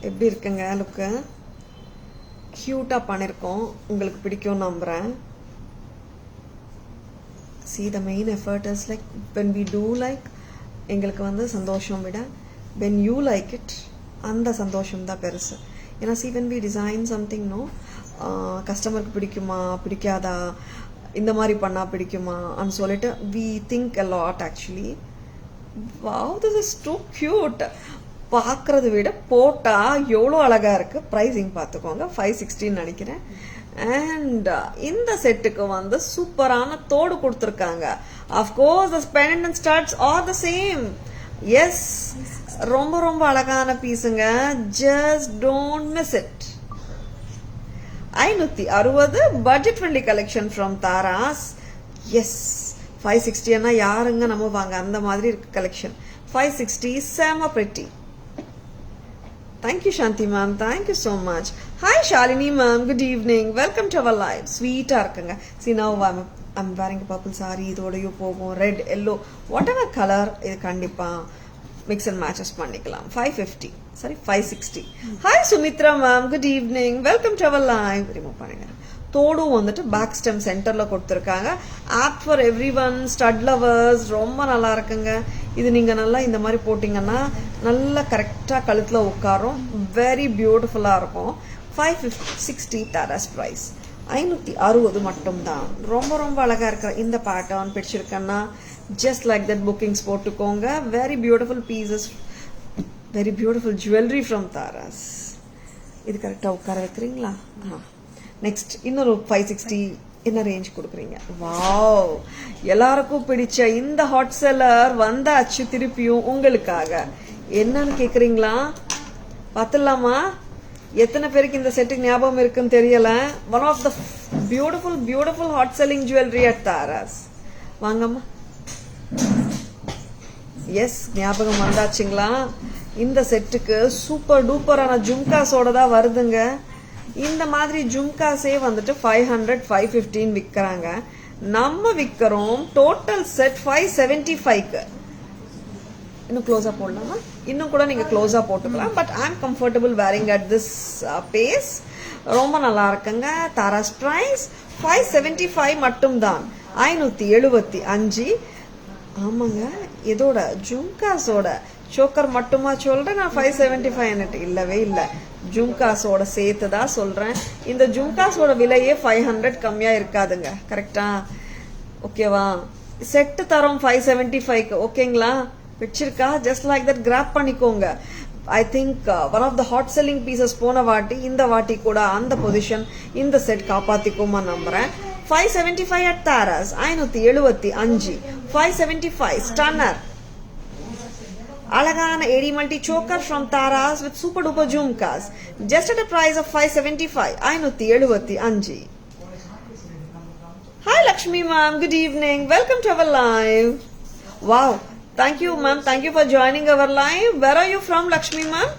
எப்படி இருக்குங்க லுக்கு? கியூட்டா பண்ணிருக்கோம், உங்களுக்கு பிடிக்கும் நம்புறேன். See, the main effort is like when we do like எங்களுக்கு வந்து சந்தோஷம் விட when you like it அந்த சந்தோஷம் தான் பெருசு. ஏன்னா see when we design something no கஸ்டமருக்கு பிடிக்குமா பிடிக்காதா, இந்த மாதிரி பண்ணா பிடிக்குமா and சொல்லிட்டு we think a lot actually. Wow, this is too cute. பார்க்கறத விட போட்டா எவ்வளோ அழகா இருக்கு. ப்ரைஸிங் பார்த்துக்கோங்க, 560 நினைக்கிறேன். அண்ட் இந்த செட்டுக்கு வந்து சூப்பரான தோடு கொடுத்துருக்காங்க. Of course the pendant and studs are the same. Yes, ரொம்ப ரொம்ப அழகான பீஸுங்க. Just don't miss it. 560 budget friendly collection from Taras. Yes, 560 யாருங்க நம்புவாங்க? அந்த மாதிரி இருக்கு கலெக்ஷன். 560 செம pretty. Thank you Shanti ma'am, thank you so much. Hi Shalini ma'am, good evening, welcome to our live. Sweet ah irukanga. See now I'm wearing a purple saree, idodayo pogum red, yellow, whatever color idu kandipa mix and matches பண்ணிக்கலாம். 550 sorry 560. Hi Sumitra ma'am, good evening, welcome to our live. Remove பண்ணுங்க. தோடும் வந்துட்டு back stem சென்டர்ல கொடுத்துருக்காங்க. Opt for every one, stud lovers. ரொம்ப நல்லா இருக்குங்க. இது நீங்க நல்லா இந்த மாதிரி போட்டீங்கன்னா நல்லா கரெக்டா கழுத்துல உட்காரும். வெரி பியூட்டிஃபுல்லா இருக்கும். 560 தாராஸ் பிரைஸ். 560 மட்டும் தான். ரொம்ப ரொம்ப அழகா இருக்கிற இந்த பேட்டர்ன் பிடிச்சிருக்கேன்னா ஜஸ்ட் லைக் தட் புக்கிங்ஸ் போட்டுக்கோங்க. Very beautiful pieces, very beautiful jewellery from Taras. இது கரெக்டா உட்கார வைக்கிறீங்களா? நெக்ஸ்ட் இன்னொரு 560 என்ன ரேஞ்ச் கொடுக்குறீங்க? வாவ், எல்லாருக்கும் பிடிச்ச இந்த ஹாட் செல்லர் வந்தாச்சு திருப்பியும் உங்களுக்காக. என்னன்னு கேக்குறீங்களா? பார்த்துடலாமா? எத்தனை பேருக்கு இந்த செட்டுக்கு ஞாபகம் இருக்குன்னு தெரியல. One of the beautiful beautiful hot selling jewellery at Tharas. வாங்கம்மா. எஸ், ஞாபகம் வந்தாச்சுங்களா? இந்த செட்டுக்கு சூப்பர் டூப்பரான ஜும்காஸோட தான் வருதுங்க. இந்த மாதிரி ஜும்காஸே வந்துட்டு 500 515 விற்கிறாங்க. நம்ம விற்கிறோம் டோட்டல் செட் 575க்கு. இன்னும் க்ளோஸா போடலாமா? இன்னும் கூட நீங்க க்ளோஸா போட்டுக்கலாம். But I am comfortable wearing at this pace. ரொம்ப நல்லா இருக்குங்க. தாராஸ் பிரைஸ் 575 மட்டும் தான். 575. ஆமாங்க, இதோட ஜும்காஸோட சோக்கர் மட்டுமா சொல்றேன் நான் 575 இல்லவே இல்லை. ஜும்காஸோட சேர்த்து தான் சொல்றேன். இந்த ஜும்காஸோட விலையே 500 கம்மியா இருக்காதுங்க. கரெக்டா? ஓகேவா? செட்டு தரோம் 575க்கு. ஓகேங்களா? பிடிச்சிருக்கா? ஜஸ்ட் லைக் தட் கிராப் பண்ணிக்கோங்க. I think one of the hot selling pieces போன வாட்டி, இந்த வாட்டி கூட அந்த பொசிஷன் இந்த செட் காப்பாத்திக்குமா நம்புறேன். 575 at தாராஸ். 575. 575 ஸ்டன்னர். அழகான AD multi choker from Taras with super duper jhumkas. Just at a price of 575. 575. Hi Lakshmi ma'am, good evening, welcome to our live. Wow, thank you ma'am, thank you for joining our live. Where are you from Lakshmi ma'am?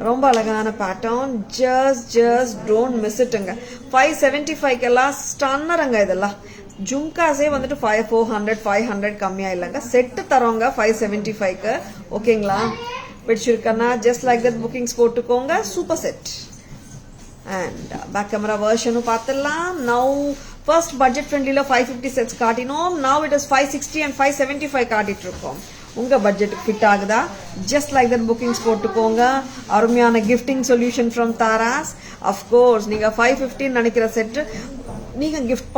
ரொம்ப அழகான pattern. Just don't miss இட்ங்க. 575 எல்லாம் ஸ்டன்னருங்க. இதெல்லாம் ஜும்காஸே வந்துட்டு 400 500 கம்மியா இல்லைங்க. Set தரோங்க 575க்கு. ஓகேங்களா? பிடிச்சிருக்கன்னா ஜஸ்ட் லைக் தட் புக்கிங்ஸ் போட்டுக்கோங்க. Super set. And back camera வெர்ஷனும் பார்த்துடலாம். நவ் ஃபர்ஸ்ட் பட்ஜெட் ஃப்ரெண்ட்லில 550 செட்ஸ் காட்டினோம். நவ் இட் இஸ் 560 and 575 காட்டிட்டு இருக்கோம். உங்க பட்ஜெட்டுக்கு ஃபிட் ஆகுதா? ஜஸ்ட் லைக் தட் புக்கிங்ஸ் போட்டுக்கோங்க. அருமையான gifting solution from Tara's. Of course நீங்க 550 நினைக்கிற செட்டு நீங்க கிஃப்ட்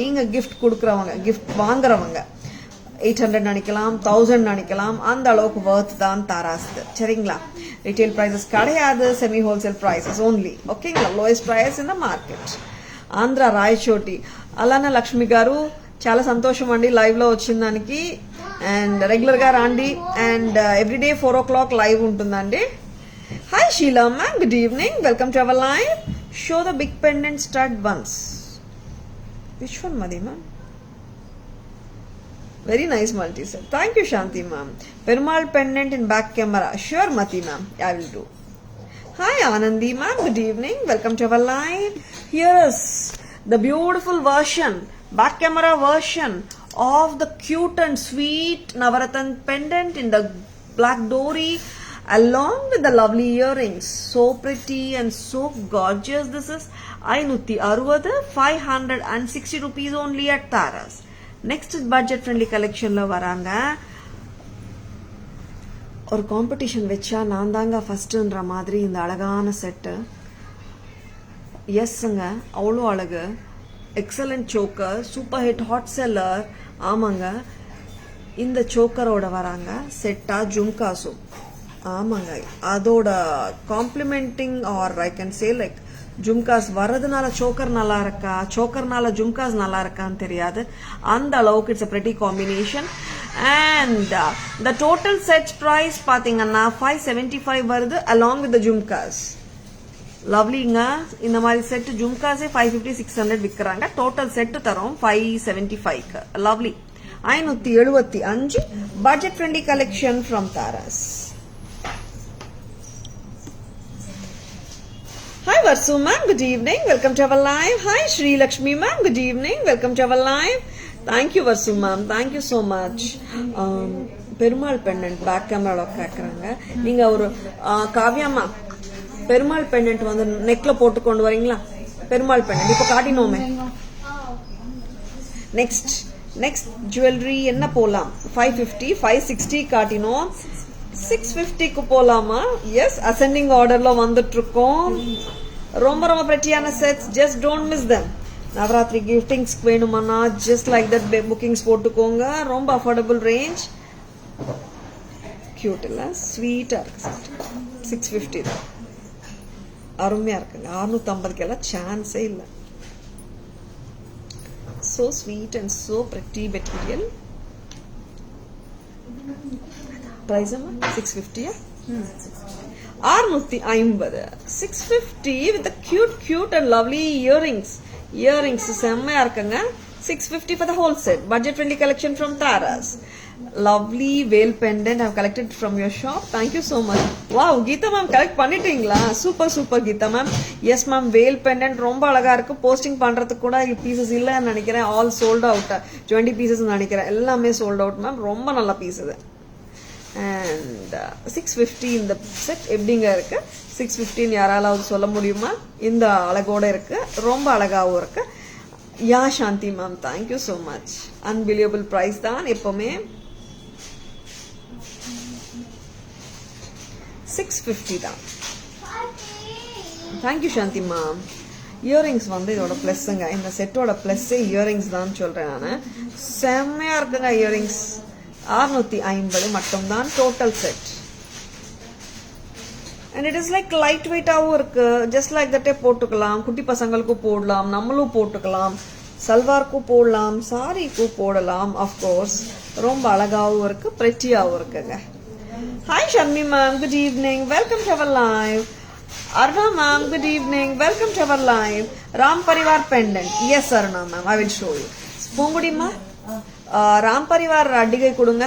நீங்க கிஃப்ட் கொடுக்கறவங்க, கிஃப்ட் வாங்குறவங்க 800 நினைக்கலாம், 1000 நினைக்கலாம், அந்த அளவுக்கு worth தான் தாராஸ்து. சரிங்களா? retail prices கிடையாது, semi wholesale prices only. ஓகேங்களா? lowest price in the market. Andhra Rayachoti అలానే లక్ష్మి గారు చాలా సంతోషం అండి లైవ్ లో వచ్చిందానికి. అండ్ రెగ్యులర్ గా రండి. అండ్ ఎవ్రీడే 4 o'clock లైవ్ ఉంటుందండి. Hi Sheela ma'am, good evening, welcome to our live. Show the big pendant stud ones. Which one మది ma'am? Very nice multi set. Thank you Shanti ma'am. Perumal pendant in back camera. Sure Mati ma'am, I will do. Hi Anandi ma'am, good evening. Welcome to our live. Here is the beautiful version, back camera version of the cute and sweet Navaratan pendant in the black dori along with the lovely earrings. So pretty and so gorgeous. This is 560 560 rupees only at Taras. Next budget friendly கலெக்ஷனில் வராங்க. ஒரு competition வச்சா நான் தாங்க ஃபஸ்ட்டுன்ற மாதிரி இந்த அழகான set. எஸ்ங்க, அவ்வளோ அழகு. Excellent choker, super hit, hot seller. ஆமாங்க, இந்த சோக்கரோட வராங்க செட்டா ஜும்காஸும். ஆமாங்க, அதோட complementing or I can say like jhumkas வர்றதுனால சோக்கர் நல்லா இருக்கா, சோக்கர்னால ஜும்காஸ் நல்லா இருக்கான்னு தெரியாது, அந்த அளவுக்கு it's a pretty combination. and the total set price பாத்தீங்கன்னா 575 வருது along with the ஜும்காஸ். லவ்லிங்க, இந்த மாதிரி செட் ஜும்காஸே 550 600 விற்கிறாங்க. டோட்டல் செட் தரோம் 575. Lovely. 575 budget friendly collection from Taras. Hi Varsu ma'am, good evening, welcome to our live. Hi Shri Lakshmi ma'am, good evening, welcome to our live. Thank you Varsu ma'am, thank you so much. Perumal pendant back கேமரால கேக்குறாங்க. நீங்க ஒரு காவ்யாமா Perumal pendant வந்து நெக்ல போட்டு கொண்டு வரீங்களா? Perumal pendant இப்ப காட்டினோமே. Next jewellery என்ன போலாம்? 550 560 காட்டினோம். 650க்கு போலாமா? எஸ், அசெண்டிங் ஆர்டர்ல வந்துட்டு இருக்கோம். ரொம்ப ரொம்ப பிரெட்டியான sets, just don't miss them. Navratri giftings வேணுமானா ஜஸ்ட் லைக் தட் புக்கிங்ஸ் போட்டுக்கோங்க. ரொம்ப அஃபோர்டபுள் ரேஞ்ச், கியூட் இல்ல, ஸ்வீட்டா இருக்கு செட். 650 தான், அருமையா இருக்குங்க. 650க்கு எல்லாம் சான்ஸே இல்லை. so sweet and so pretty material. price 650. 650 650 with the cute and lovely earrings செம்மையா இருக்குங்க. 650 for the whole set. Budget friendly collection from Taras. Lovely veil pendant I have collected from your shop. Thank you so much. Wow, Geeta ma'am collect பண்ணிட்டீங்களா? Super Geeta ma'am. Yes ma'am, veil pendant ரொம்ப அழகா இருக்கு. Posting பண்றதுக்கு கூட pieces இல்லன்னு நினைக்கிறேன். All sold out. 20 pieces நினைக்கிறேன். எல்லாமே சோல்ட் அவுட் மேம். ரொம்ப நல்ல பீஸ் இது. and 650 இந்த செட் எப்படிங்க இருக்கு? 650 யாராலாவது சொல்ல முடியுமா? இந்த அழகோட இருக்கு, ரொம்ப அழகாவும் இருக்கு. Yeah Shanthi ma'am, thank you so much. Unbelievable price தான் எப்பவுமே. 650 தான். தேங்க்யூ சாந்தி மேம். இயரிங்ஸ் வந்து இதோட பிளஸ்ங்க, இந்த செட்டோட பிளஸ்ஸே இயரிங்ஸ் தான் சொல்றேன் நான். செம்மையா இருக்குங்க இயரிங்ஸ். 650 மட்டும்தான் total set. and it is like light weight ஆவும் இருக்கு. just like that போட்டுக்கலாம். குட்டி பசங்களுக்கு போடலாம், நம்மளும் போட்டுக்கலாம். சல்வார்க்கும் போடலாம், சாரிக்கும் போடலாம். of course ரொம்ப அழகாவும் இருக்கு, பிரெட்டியாவும் இருக்குங்க. hi Sharmi ma'am, good evening, welcome to our live. Aruna ma'am, good evening, welcome to our live. Ram Parivar pendant. yes Aruna ma'am, I will show you. Poongudi மா, ராம் பரிவார் அடிகை கொடுங்க.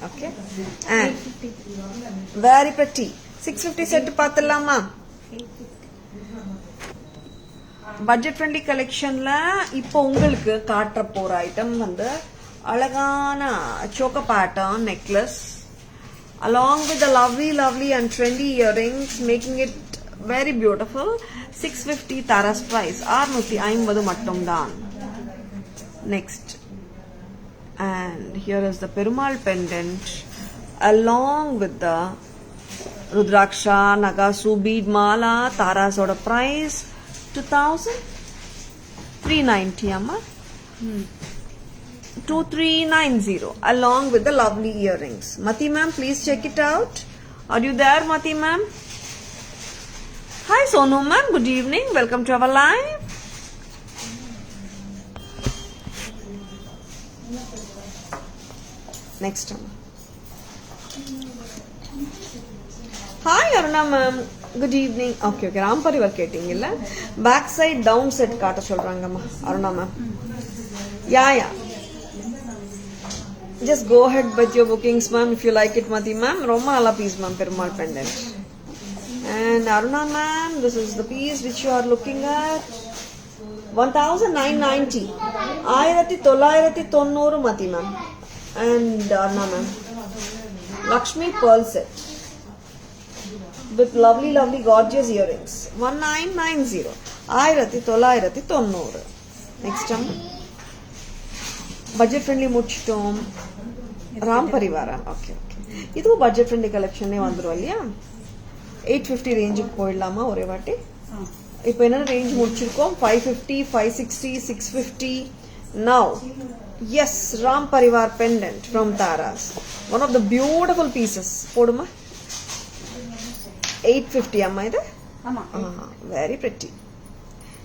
Okay, very pretty. 650 செட் பார்த்துடலாமா? Budget friendly கலெக்ஷன்ல இப்போ உங்களுக்கு காட்டுற போற item வந்து அழகான choker pattern necklace along with the lovely and trendy earrings, making it very beautiful. 650 Taras price. 650 மட்டும்தான். next, and here is the Perumal pendant along with the Rudraksha, Nagasu, bead mala. Taras oda price 2390 amma. 2390 along with the lovely earrings. Mati ma'am, please check it out. Are you there, Mati ma'am? Hi Sonu ma'am, good evening. Welcome to our live. Next one. Hi Aruna ma'am, good evening. Okay, Rampari work kettingilla. Back side down set kaata solranga ma Aruna ma'am. Yeah. Just go ahead with your bookings, ma'am, if you like it, Mati ma'am. Roma ala piece, ma'am, Perumal pendant. And Aruna ma'am, this is the piece which you are looking at. 1990. 1990 Mati ma'am. And Aruna ma'am. Lakshmi pearl set. With lovely gorgeous earrings. 1990. 1990. Next time. Budget friendly muchtom. Ram Parivara. Okay. This is budget friendly collection. 850 range போயிடலாமா ஒரே வாட்டி இப்போ என்ன range முடிச்சிருக்கோம் 550 560 650 now yes Ram Parivar pendant from Taras, one of the beautiful pieces. போடுமா 850 அம்மா இது ஆமா very pretty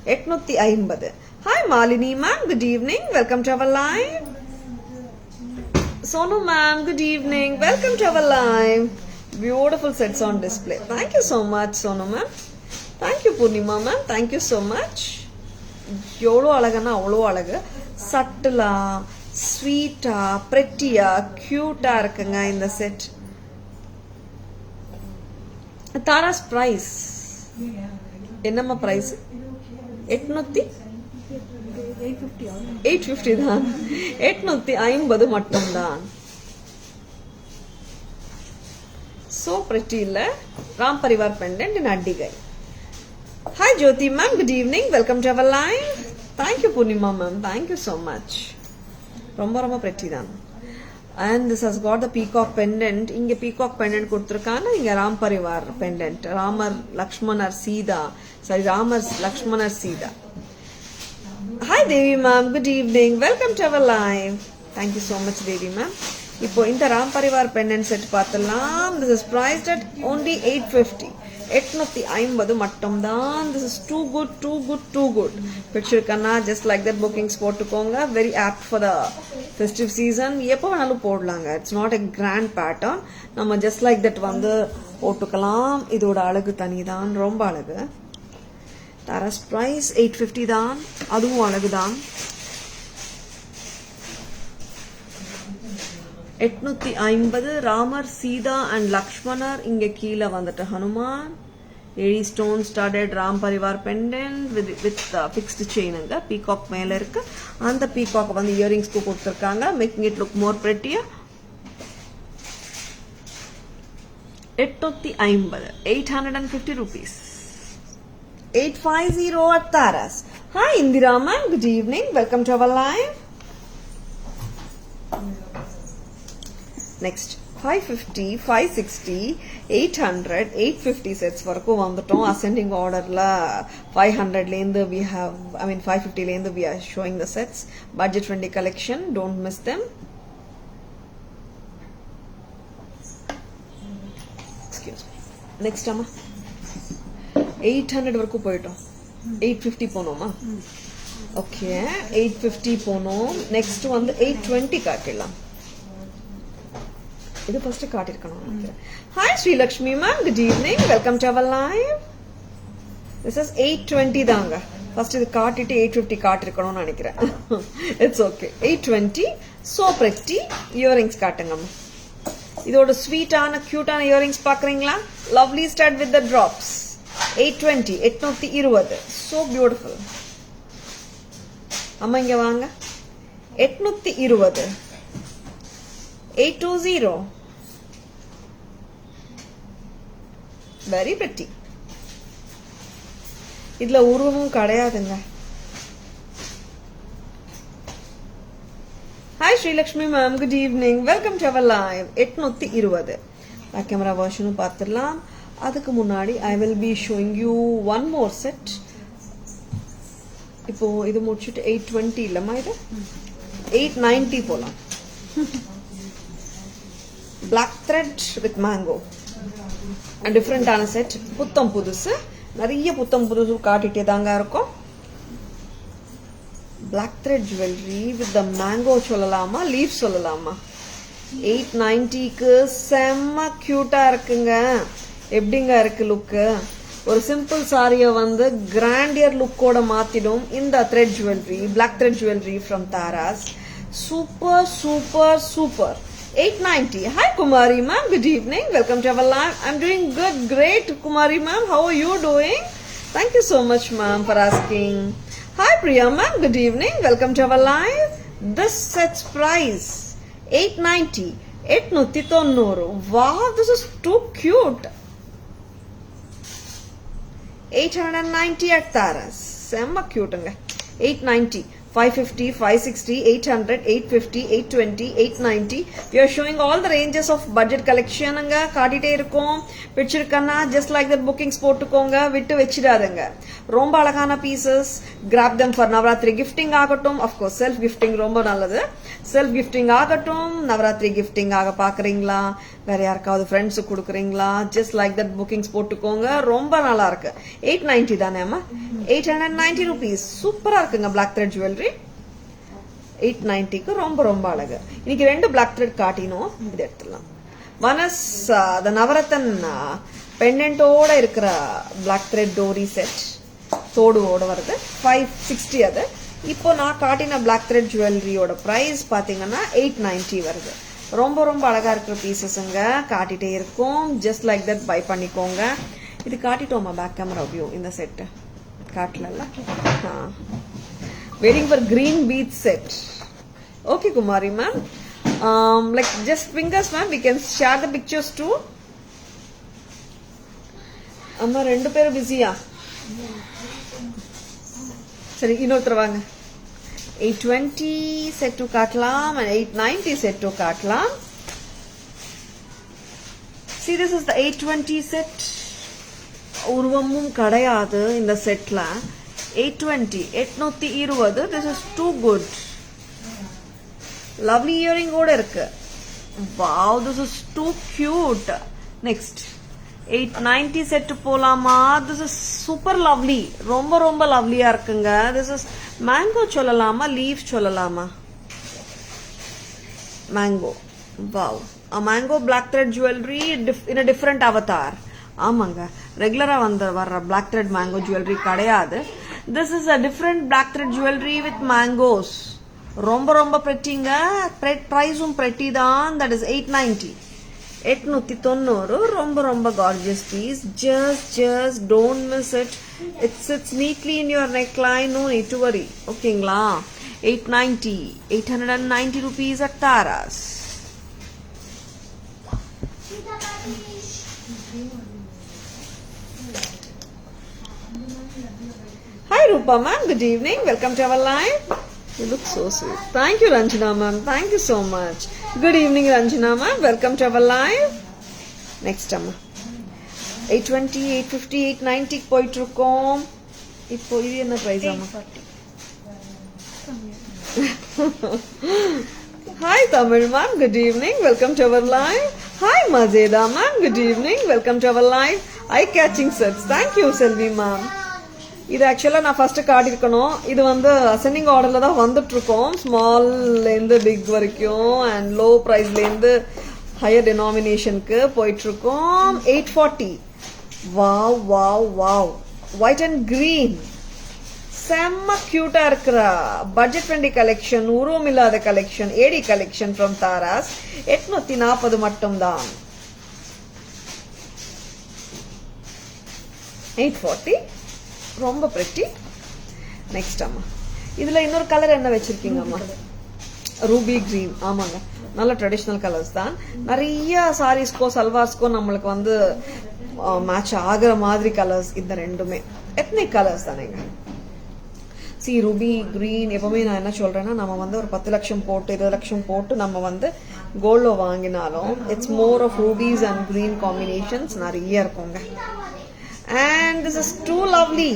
850. Hi Malini ma'am, good evening, welcome to our live. Sonu ma'am, good evening, welcome to our live. Beautiful sets on display. Thank you so much Sonu ma'am. Thank you Purnima ma'am, thank you so much. எவ்வளோ அழகானா அவ்வளோ அழகு, சட்டிலா ஸ்வீட்டா பிரெட்டியா கியூட்டா இருக்குங்க இந்த set. Tara's price என்னம்மா price 850 தான் 850 மட்டும்தான். So pretty illa Ram Parivar pendant in Addigai. Hi Jyoti ma'am, good evening, welcome to our live. Thank you Purnima ma'am, thank you so much. Romba pretty தான். And this has got the peacock pendant. Inge peacock pendant கொடுத்திருக்காங்க, இங்க Ram Parivar pendant. Ramar Lakshmanar Sita. Sorry, Ramar Lakshmanar Sita. Hi Devi ma'am, good evening, welcome to our live. Thank you so much Devi ma'am. இப்போ இந்த Ram Parivar pendant set பார்த்தலாம். This is priced at only 850. 850 மட்டும்தான். This is too good. Picture kanna just like that bookings போட்டுக்கோங்க. Very apt for the festive season. எப்போ வேணாலும் போடலாங்க. It's not a grand pattern. நம்ம just like that வந்து போட்டுக்கலாம். இதோட அழகு தனிதான், ரொம்ப அழகு. Taras price 850 தான், அதுவும் அழகு தான். 850 ராமர் சீதா அண்ட் லக்ஷ்மணர். இங்க கீழே வந்துட்டு Hanuman. 80 stone studded Ram Parivar pendant with fixed chain. அங்க பீகாக் மேல இருக்கு. அந்த பீகாக் வந்து இயரிங்ஸ்க்கு கொடுத்திருக்காங்க, making it look more prettier. 850 rupees. 850 at Taras. Hi Indira ma'am, good evening, welcome to our live. Next 550, 560, 800, 850 sets வரைக்கும் வந்துட்டோம். ascending orderல 500 லேந்து we have, 550 லேந்து we are showing the sets. Budget friendly collection, don't miss them. Excuse me. Next அம்மா 800 வரைக்கும் போயிட்டோம். 850 போனோமா? Okay 850 போனோம். Next வந்து 820 காட்டிடலாம். இது first காட்டிருக்கணும் நினைக்கிறேன். Hi Sri Lakshmi ma'am, good evening, welcome to our live. This is 820 தாங்க. First இது காட்டிட்டு 850 காட்டிருக்கணும்னு நினைக்கிறேன். It's okay. 820 so pretty. Earrings காட்டுங்கம்மா. இதோட ஸ்வீட்டான கியூட்டான இயரிங்ஸ் பாக்குறீங்களா? Lovely stud with the drops. 820, 820. So beautiful. அம்மா இங்க வாங்க. 820. 820. Very pretty. இதுல உருவமும் கிடையாதுங்க. Hi Sri Lakshmi ma'am, good evening, welcome to our live. 820. Back camera வெர்ஷனும் பார்த்துடலாம். அதுக்கு முன்னாடி I will be showing you one more set. இப்போ இது முடிச்சுட்டு 820 இல்லம்மா இது 890 போலாம். Black thread with mango. A different ஆன செட், புத்தம் புதுசு, நிறைய புத்தம் புதுசு காட்டிட்டே தாங்க இருக்கும். Black thread jewelry with the mango சொல்லலாமா, leaf சொல்லலாமா? 890க்கு செம்ம கியூட்டா இருக்குங்க. எப்படிங்க இருக்கு லுக்கு? ஒரு சிம்பிள் சாரியை வந்து கிராண்டியர் லுக்கோட மாத்திடும் இந்த thread jewelry, black thread jewelry from Taras. Super, super, super. 890. Hi Kumari ma'am, good evening. Welcome to our live. I'm doing good, great Kumari ma'am. How are you doing? Thank you so much ma'am for asking. Hi Priya ma'am, good evening. Welcome to our live. This set's price 890. 890. Wow, this is too cute. 890 at Taras. Semma cute anga. 890. 550, 560, 800, 850, 820, 890. We are showing all the ranges of budget collection anga காட்டிட்டே இருக்கோம். பிடிச்சிருக்கனா just like that bookings போட்டுக்கோங்க, விட்டு வெச்சிடாதீங்க. ரொம்ப அழகான pieces, grab them for Navaratri gifting ஆகட்டும். of course self gifting ரொம்ப நல்லது. self gifting ஆகட்டும், Navaratri gifting ஆக பாக்குறீங்களா, வேற யாருக்காவது ஃப்ரெண்ட்ஸ் கொடுக்குறீங்களா, just like that bookings போட்டுக்கோங்க. ரொம்ப நல்லா இருக்கு. 890 தானே அம்மா? 890 rupees. சூப்பரா இருக்குங்க black thread jewelry. 890க்கு ரொம்ப ரொம்ப அழகு. இன்னைக்கு ரெண்டு black thread காட்டினோம், இது எடுத்துடலாம். One is the நவரத்தன் பெண்டன்ட்டோட இருக்கிற black thread dory set, தோடுவோட வருது, 560 அது. இப்போ நான் காட்டின black thread jewelryயோட பிரைஸ் பாத்தீங்கன்னா 890 வருது. ரொம்ப ரொம்ப அழகா இருக்கிற பீசஸ்ங்க காட்டிட்டே இருக்கும். just like that buy பண்ணிக்கோங்க. இது காட்டிட்டோமா பேக் கேமரா வியூ? இந்த செட் காட்டல. waiting for green bead set. Okay Kumari ma'am, like just fingers ma'am, we can share the pictures too. அம்மா ரெண்டு பேரும் பிஸியா? சரி இன்னொருத்தர் வாங்க. 820 செட் டு காட்டலாம் and 890 செட் டு காட்டலாம். See, this is the 820 set. உருவமும் கிடையாது இந்த செட்ல. 820, 820. This is too good. Lovely earring ஓட இருக்கு. Wow, this is too cute. Next 890 set போலாமா? This is super lovely. ரொம்ப ரொம்ப லவ்லியா இருக்குங்க. This is mango சொல்லலாமா, leaf சொல்லலாமா? Mango. Wow, a mango black thread jewelry in a different avatar. ஆமாங்க, ரெகுலரா வர்ற black thread mango jewelry கிடையாது. This is a different black thread jewelry with mangoes. ரொம்ப ரொம்ப prettyங்க. பிரைஸும் pretty தான். That is 890. 890. ரொம்ப ரொம்ப gorgeous piece. Just don't miss it. It sits neatly in your neckline. No need to worry. ஓகேங்களா? 890. 890 rupees at Taras. Hi Rupa ma'am, good evening. Welcome to our live. You look so sweet. Thank you Ranjana ma'am. Thank you so much. Good evening Ranjana ma'am. Welcome to our live. Next amma 820, 850, 890 போயிட்டு இருக்கோம். இப்போ இது என்ன price அம்மா? Hi Tamil ma'am, good evening. Welcome to our live. Hi Mazeda ma'am, good evening. Welcome to our live. Eye catching sets. Thank you Selvi ma'am. இது ஆக்சுவலா நான் first காட்டியிருக்கணும். இது வந்து அசெண்டிங் ஆர்டர்ல தான் வந்துட்டு இருக்கோம். ஸ்மால்ல இருந்து பிக் வரைக்கும் அண்ட் லோ பிரைஸ்ல இருந்து ஹையர் டெனாமினேஷனுக்கு போயிட்டு இருக்கோம். 840. Wow wow wow, white and green, செம்ம கியூட்டா இருக்கிற பட்ஜெட் ஃப்ரெண்ட்லி கலெக்ஷன், உருவம் இல்லாத collection, AD collection from Tharas. 840 மட்டும் தான். 840. ரொம்ப pretty. நெக்ஸ்ட் அம்மா, இதுல இன்னொரு கலர் என்ன வச்சிருக்கீங்க அம்மா? Ruby green. ஆமாங்க, நல்ல ட்ரெடிஷனல் கலர்ஸ் தான். நிறைய சாரீஸ்க்கோ சல்வார்ஸ்க்கோ நம்மளுக்கு வந்து மேட்ச் ஆகிற மாதிரி கலர்ஸ் இந்த ரெண்டுமே. எத்னிக் கலர்ஸ் தானேங்க. சி ரூபி கிரீன் எப்பவுமே நான் என்ன சொல்றேன்னா, நம்ம வந்து ஒரு 10 லட்சம் போட்டு 20 லட்சம் போட்டு நம்ம வந்து கோல்ட்ல வாங்கினாலும் it's more of rubies and green combinations நிறைய இருக்குங்க. and this is too lovely.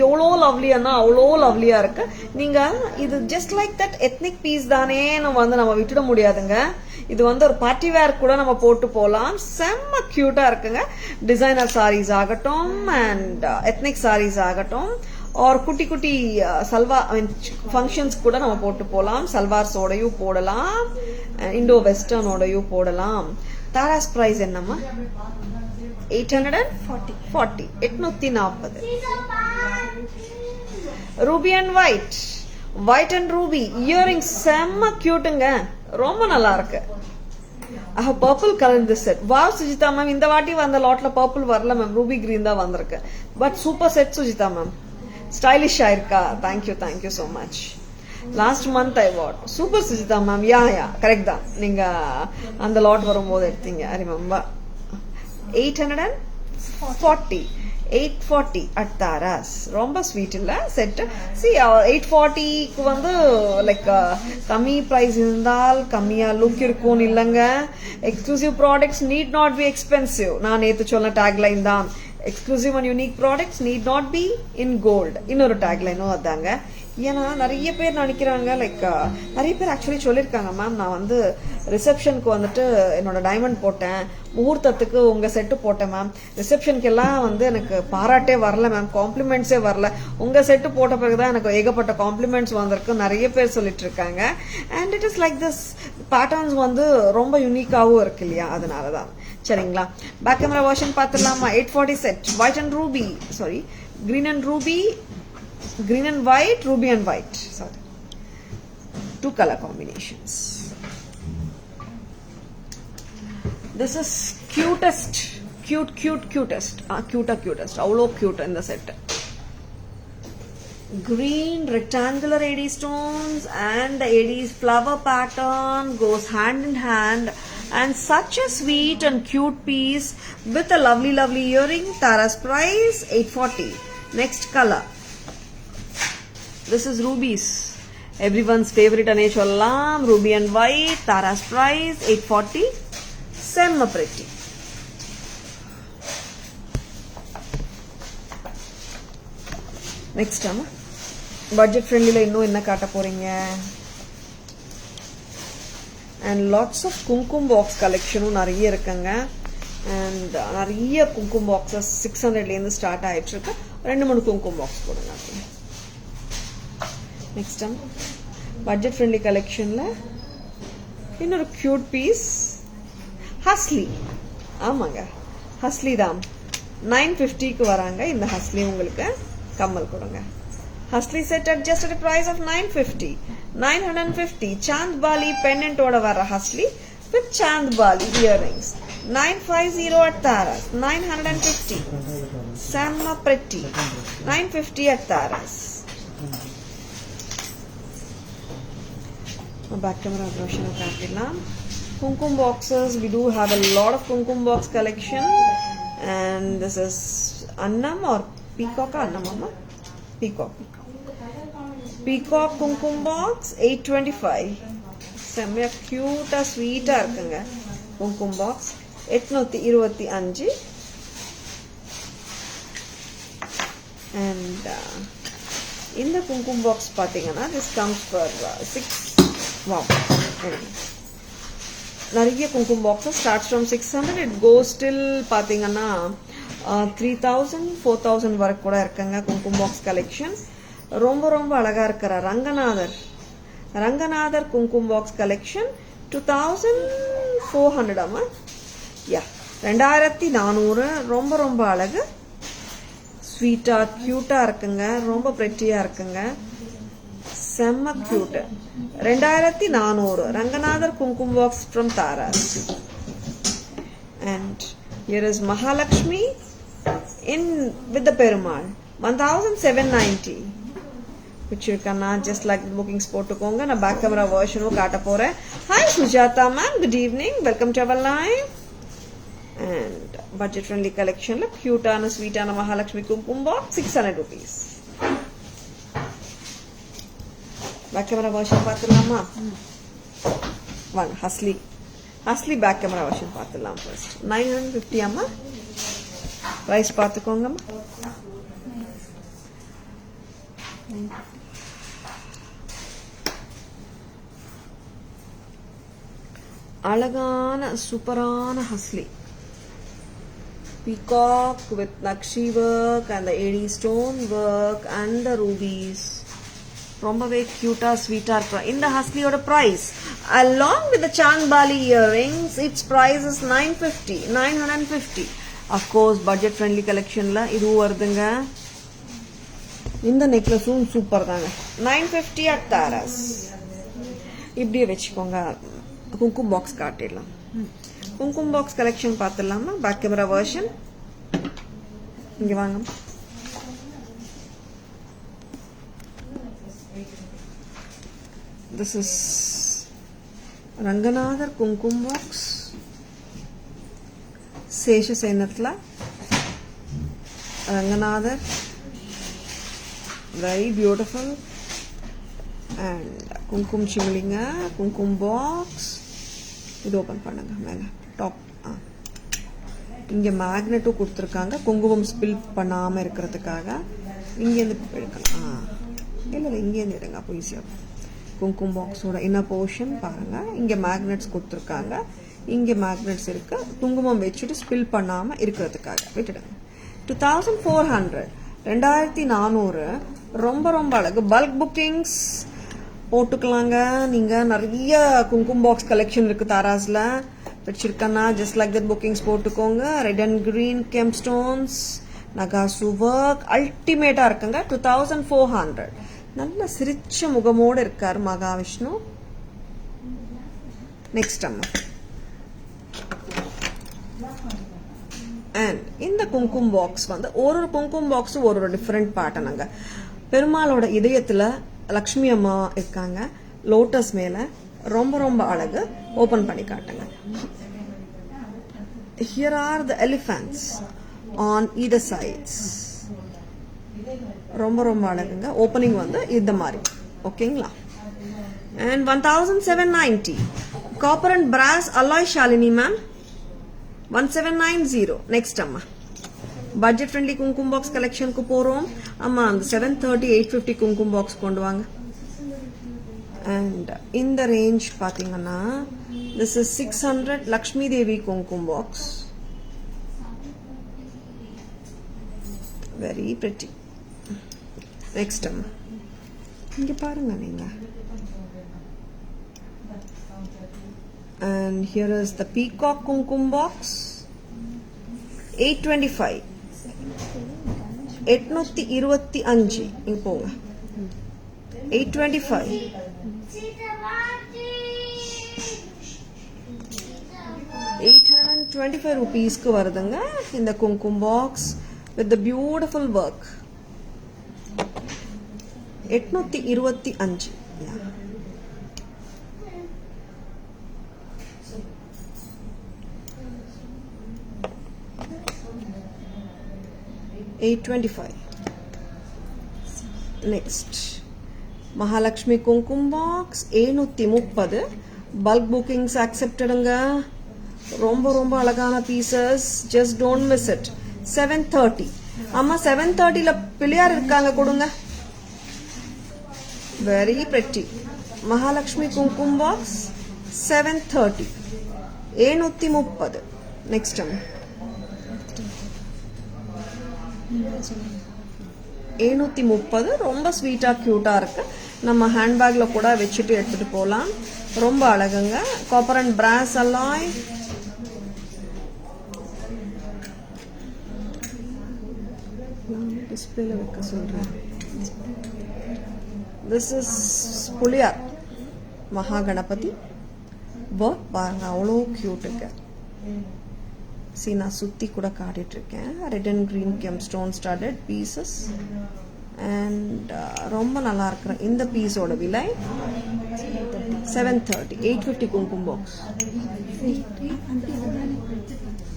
எவ்வளோ லவ்லியானா அவ்வளோ லவ்லியா இருக்கு. நீங்க இது just like that ethnic piece தானே நம்ம விட்டுட முடியாதுங்க. இது ஒரு பார்ட்டி வேர் கூட நம்ம போட்டு போலாம். செம்ம கியூட்டா இருக்குங்க. டிசைனர் சாரீஸ் ஆகட்டும் அண்ட் எத்னிக் சாரீஸ் ஆகட்டும் और குட்டி குட்டி சல்வா ஃபங்க்ஷன்ஸ் கூட நம்ம போட்டு போலாம். சல்வார்ஸோடையும் போடலாம், இண்டோ வெஸ்டர்னோடையும் போடலாம். தாராஸ் பிரைஸ் என்னம்மா? 840. 840. Ruby and white and ruby earrings செம்ம கியூட்டுங்க. ரொம்ப நல்லா இருக்கு. பர்பிள் கலர் இந்த செட். வாவ் சுஜிதா மேம், இந்த வாட்டி வந்த லாட்ல பர்பிள் வரல மேம், ரூபி கிரீன் தான் வந்திருக்கு. But super set Sujitha ma'am, stylish ஆயிருக்கா. Thank you so much. Last month I what super Sujitha ma'am. Yeah correct தான், நீங்க அந்த லாட் வரும்போது எடுத்தீங்க. I remember. 840 at Taras. ரொம்ப ஸ்வீட் இல்ல செட். சி 840க்கு லைக் கம்மி பிரைஸ் இருந்தால் கம்மியா லுக் இருக்கும் இல்லங்க. Exclusive products need not be expensive. நான் நேத்து சொன்ன டேக்லைன் தான். Exclusive and unique products need not be in gold. இன்னொரு டேக்லைனும் அதாங்க. ஏன்னா நிறைய பேர் நினைக்கிறாங்க, லைக் நிறைய பேர் ஆக்சுவலி சொல்லியிருக்காங்க மேம், நான் ரிசப்ஷனுக்கு என்னோட டைமண்ட் போட்டேன், முகூர்த்தத்துக்கு உங்க செட்டு போட்டேன் மேம், ரிசப்ஷனுக்கு எல்லாம் எனக்கு பாராட்டே வரல மேம், காம்ப்ளிமெண்ட்ஸே வரல, உங்க செட்டு போட்ட பிறகுதான் எனக்கு ஏகப்பட்ட காம்ப்ளிமெண்ட்ஸ் வந்திருக்கு நிறைய பேர் சொல்லிட்டு இருக்காங்க. And it is like this patterns ரொம்ப யூனிக்காவும் இருக்கு இல்லையா, அதனாலதான். சரிங்களா, பேக் கேமரா வெர்ஷன் பார்த்துடலாமா? 840 set, white and Ruby, sorry green and white, ruby and white, sorry, 2 color combinations. This is cutest avlo cute in the set. Green rectangular AD stones and the AD's flower pattern goes hand in hand, and such a sweet and cute piece with a lovely earring. Tara's price 840. Next color, this is rubies, everyone's favorite ane sollalam. Ruby and white. Tara's price 840. Semma pretty. Next time budget friendly la inno enna kaata poringa, and lots of kumkum box collection nariya irukanga. And நிறைய குங்குமம் boxes 600 ல இருந்து start ஆயிட்டு இருக்கு. 2-3 குங்குமம் box போடுங்க. Next budget friendly கலெக்ஷன்ல இன்னொரு cute piece, ஹஸ்லி. ஆமாங்க, ஹஸ்லி தான் 950க்கு வராங்க. இந்த ஹஸ்லி உங்களுக்கு கம்மல் கொடுங்க. Hasli set at just at price of 950. Chand bali பெண்டன்ட்டோட வர hasli with Chand Bali earrings. 950 at Taras. 950. Samma pretty. 950 at Taras. Back camera version of Rakila. Kumkum boxes. We do have a lot of Kumkum box collection. And this is Annam or Peacock. Annam, Amma? Peacock. Peacock Kumkum box 825. செம்மையா கியூட்டா ஸ்வீட்டா இருக்குங்க. குங்குமம் box 825. And இந்த குங்குமம் box பாத்தீங்கன்னா this comes for 6. wow, நிறைய குங்குமம் box starts from 600, it goes till பாத்தீங்கன்னா 3000 4000 வரைக்கும் கூட இருக்குங்க குங்குமம் பாக்ஸ் கலெக்ஷன். ரொம்ப அழகா இருக்கிற ரங்கநாதர் குங்குமம் பாக்ஸ் கலெக்ஷன் 2400 அம்மா. யா 2400. ரொம்ப அழகு, ஸ்வீட்டா கியூட்டா இருக்குங்க. ரொம்ப பிரெட்டியா இருக்குங்க. செம்ம கியூட். 2400 ரங்கநாதர் குங்குமம் box from Tara's. And here is Mahalakshmi in with the Perumal 1790. பிடிச்சிருக்கா? ஜஸ்ட் லைக் புக்கிங்ஸ் போட்டுக்கோங்க. நான் பேக் கேமரா வெர்ஷனும் காட்ட போறேன். Hi Sujatha ma'am, good evening, welcome to our live. And budget friendly கலெக்ஷன்ல கியூட்டான ஸ்வீட்டான மகாலட்சுமி குங்குமம் box 600 rupees. Back camera version பார்த்துடலாமா? வாங்க, ஹஸ்லி பேக் கேமரா வெர்ஷன் பார்த்துடலாம். ஃபர்ஸ்ட் 950 அம்மா. ப்ரைஸ் பார்த்துக்கோங்கம்மா. அழகான சூப்பரான ஹஸ்லி peacock with nakshi work and the AD stone work and the rubies. ரொம்பவே கியூட்டா ஸ்வீட்டா இருக்கு. இந்த ஹஸ்லியோட price along with the chandbali earrings its price is 950. of course budget friendly collectionல இது வருதுங்க. இந்த நெக்லஸும் சூப்பர் தாங்க. 950 at Taras. இப்படியே வெச்சுக்கோங்க. குங்குமம் பாக்ஸ் காட்டிடலாம். குங்குமம் பாக்ஸ் கலெக்ஷன் பார்த்துடலாமா? Back camera version. இங்க வாங்க. This is Ranganadhar Kumkum box. Sesha Senatla. Ranganadhar. Very beautiful. And Kumkum Chimlinga. Kumkum box. இது ஓபன் பண்ணுங்க. மேல டாப். இங்க மேக்னெட்டும் கொடுத்துருக்காங்க குங்குமம் ஸ்பில் பண்ணாம இருக்கிறதுக்காக. இங்கேருந்து எடுக்கலாம். இல்லை இங்கேருந்து எடுங்க. அப்போ ஈஸியாக குங்குமம் பாக்ஸோட இன்னர் போர்ஷன் பாருங்க. இங்கே மேக்னெட்ஸ் கொடுத்துருக்காங்க. இங்கே மேக்னெட்ஸ் இருக்கு. குங்குமம் வச்சுட்டு ஸ்பில் பண்ணாம இருக்கிறதுக்காக விட்டுடுங்க. 2400 2400 ரொம்ப ரொம்ப அழகு. பல்க் புக்கிங்ஸ் போட்டுக்கலாங்க. நீங்க நிறைய குங்குமம் பாக்ஸ் கலெக்ஷன் இருக்கு தாராஸ்ல. வச்சிருக்கேன்னா ஜஸ்ட் லைக் தட் புக்கிங்ஸ் போட்டுக்கோங்க. Red and green gem stones நகாசு ஒர்க் அல்டிமேட்டா இருக்குங்க. 2400. நல்ல சிரிச்ச முகமோடு இருக்காரு மகாவிஷ்ணு. நெக்ஸ்ட் அம்மா. அண்ட் இந்த குங்குமம் பாக்ஸ் வந்து ஒரு குங்குமம் பாக்ஸ் ஒரு டிஃபரெண்ட் பேட்டர்னுங்க. பெருமாளோட இதயத்துல லக்ஷ்மி அம்மா இருக்காங்க. லோட்டஸ் மேல ரொம்ப ரொம்ப அழகு. ஓபன் பண்ணி காட்டுங்க. Here are the elephants on either sides. ரொம்ப ரொம்ப அழகுங்க. ஓபனிங் வந்து இந்த மாதிரி. ஓகேங்களா? And 1790 copper and brass alloy Shalini ma'am. 1790. Next அம்மா. பட்ஜெட் ஃப்ரெண்ட்லி குங்குமம் பாக்ஸ் கலெக்ஷனுக்கு போறோம். அம்மா அந்த 730 850 குங்குமம் பாக்ஸ் கொண்டு வாங்க. அண்ட் இந்த ரேஞ்ச் பாத்தீங்கன்னா this is 600 லக்ஷ்மி தேவி குங்குமம் பாக்ஸ். Very pretty. நெக்ஸ்ட் அம்மா. இங்க பாருங்க நீங்க. And here is the peacock kumkum box. 825. 825. இங்க போங்க. 825. 825 rupeesக்கு வருதுங்க இந்த kumkum box with the beautiful work. 825. Yeah. 825. Next, Mahalakshmi Kumkum box 730. Bulk bookings accepted anga. Romba romba alagana pieces. Just don't miss it. 730. Amma 730 la pilliyar irukanga kodunga. Very pretty. Mahalakshmi Kumkum box 730. 730. Next time. 730 ரொம்ப ஸ்வீட்டா கியூட்டா இருக்கு. நம்ம ஹேண்ட்பேக்ல கூட வச்சுட்டு எடுத்துட்டு போலாம். ரொம்ப அழகுங்க. Copper and brass alloy. டிஸ்ப்ளேல வைக்க சொல்றேன். This is Pillaiyar Mahaganapathi. Work பாருங்க அவ்வளோ கியூட்டுங்க. See, நான் சுத்தி கூட காட்டிட்டு இருக்கேன். Red and green gem stone studded pieces. And ரொம்ப நல்லா இருக்கிற இந்த பீஸோட விலை 730. 850 குங்குமம் பாக்ஸ்.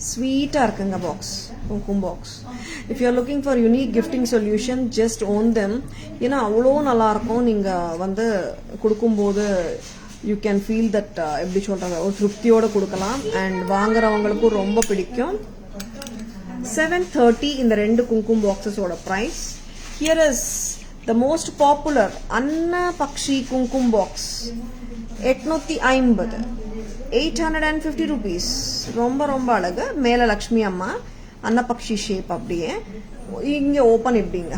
ஸ்வீட்டா இருக்குங்க பாக்ஸ். குங்குமம் box. If you are looking for unique gifting solution just own them. ஏன்னா அவ்வளோ நல்லா இருக்கும். நீங்க வந்து கொடுக்கும்போது யூ கேன் ஃபீல் தட் எப்படி சொல்றாங்க ஒரு திருப்தியோட கொடுக்கலாம். அண்ட் வாங்குறவங்களுக்கும் ரொம்ப பிடிக்கும். 730 இந்த ரெண்டு குங்குமம் பாக்ஸஸ் ஓட price. Here is the most popular Anna Pakshi Kumkum box. 850 850 rupees. ரொம்ப ரொம்ப அழகு. மேல லக்ஷ்மி அம்மா அன்ன பக்ஷி ஷேப் அப்படியே இங்க open இப்படிங்க.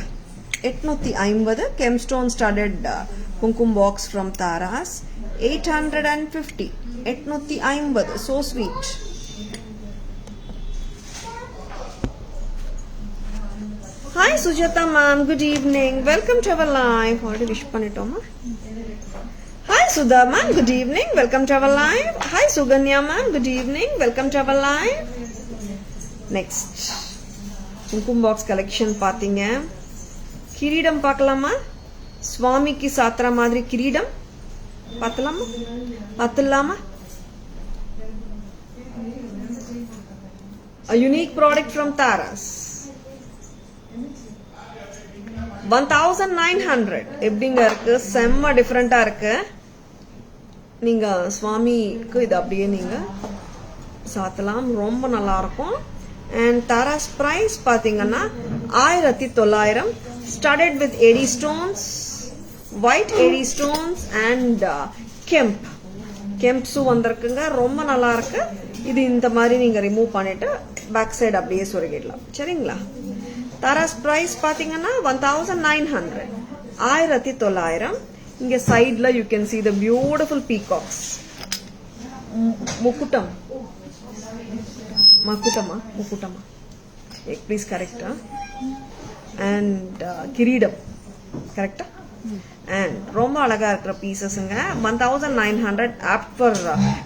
850 Gemstone studded kumkum box from Taras. 850 850 so sweet. Hi Sujata ma'am, good evening. Welcome to our live. Already wish pannitoma. Hi Sudha ma'am, good evening. Welcome to our live. Hi Suganya ma'am, good evening. Welcome to our live. Next. Kumkum box collection பாத்தீங்க. கிரீடம் பார்க்கலாமா? சுவாமிக்கு சாத்திர மாதிரி கிரீடம் பார்த்தலாமா? A unique product from Taras. 1900 எப்படிங்க இருக்கு? செம்ம டிஃபரெண்டா இருக்கு. நீங்க சுவாமிக்கு இது அப்படியே நீங்க சாத்தலாம். ரொம்ப நல்லா இருக்கும். And Taras price பாத்தீங்கன்னா 1900 studded with AD stones, white AD stones and kemp வந்திருக்குங்க. ரொம்ப நல்லா இருக்கு. இது இந்த மாதிரி நீங்க ரிமூவ் பண்ணிட்டு பேக் சைடு அப்படியே சொருகிடலாம். சரிங்களா? Taras price பாத்தீங்கன்னா 1900 1900. இங்க சைடுல you can see the beautiful peacocks. Mukutama. Please correct. And kireedam. Correct? And ரொம்ப அழகா இருக்கிற பீசஸ்ங்க. 1900 apt for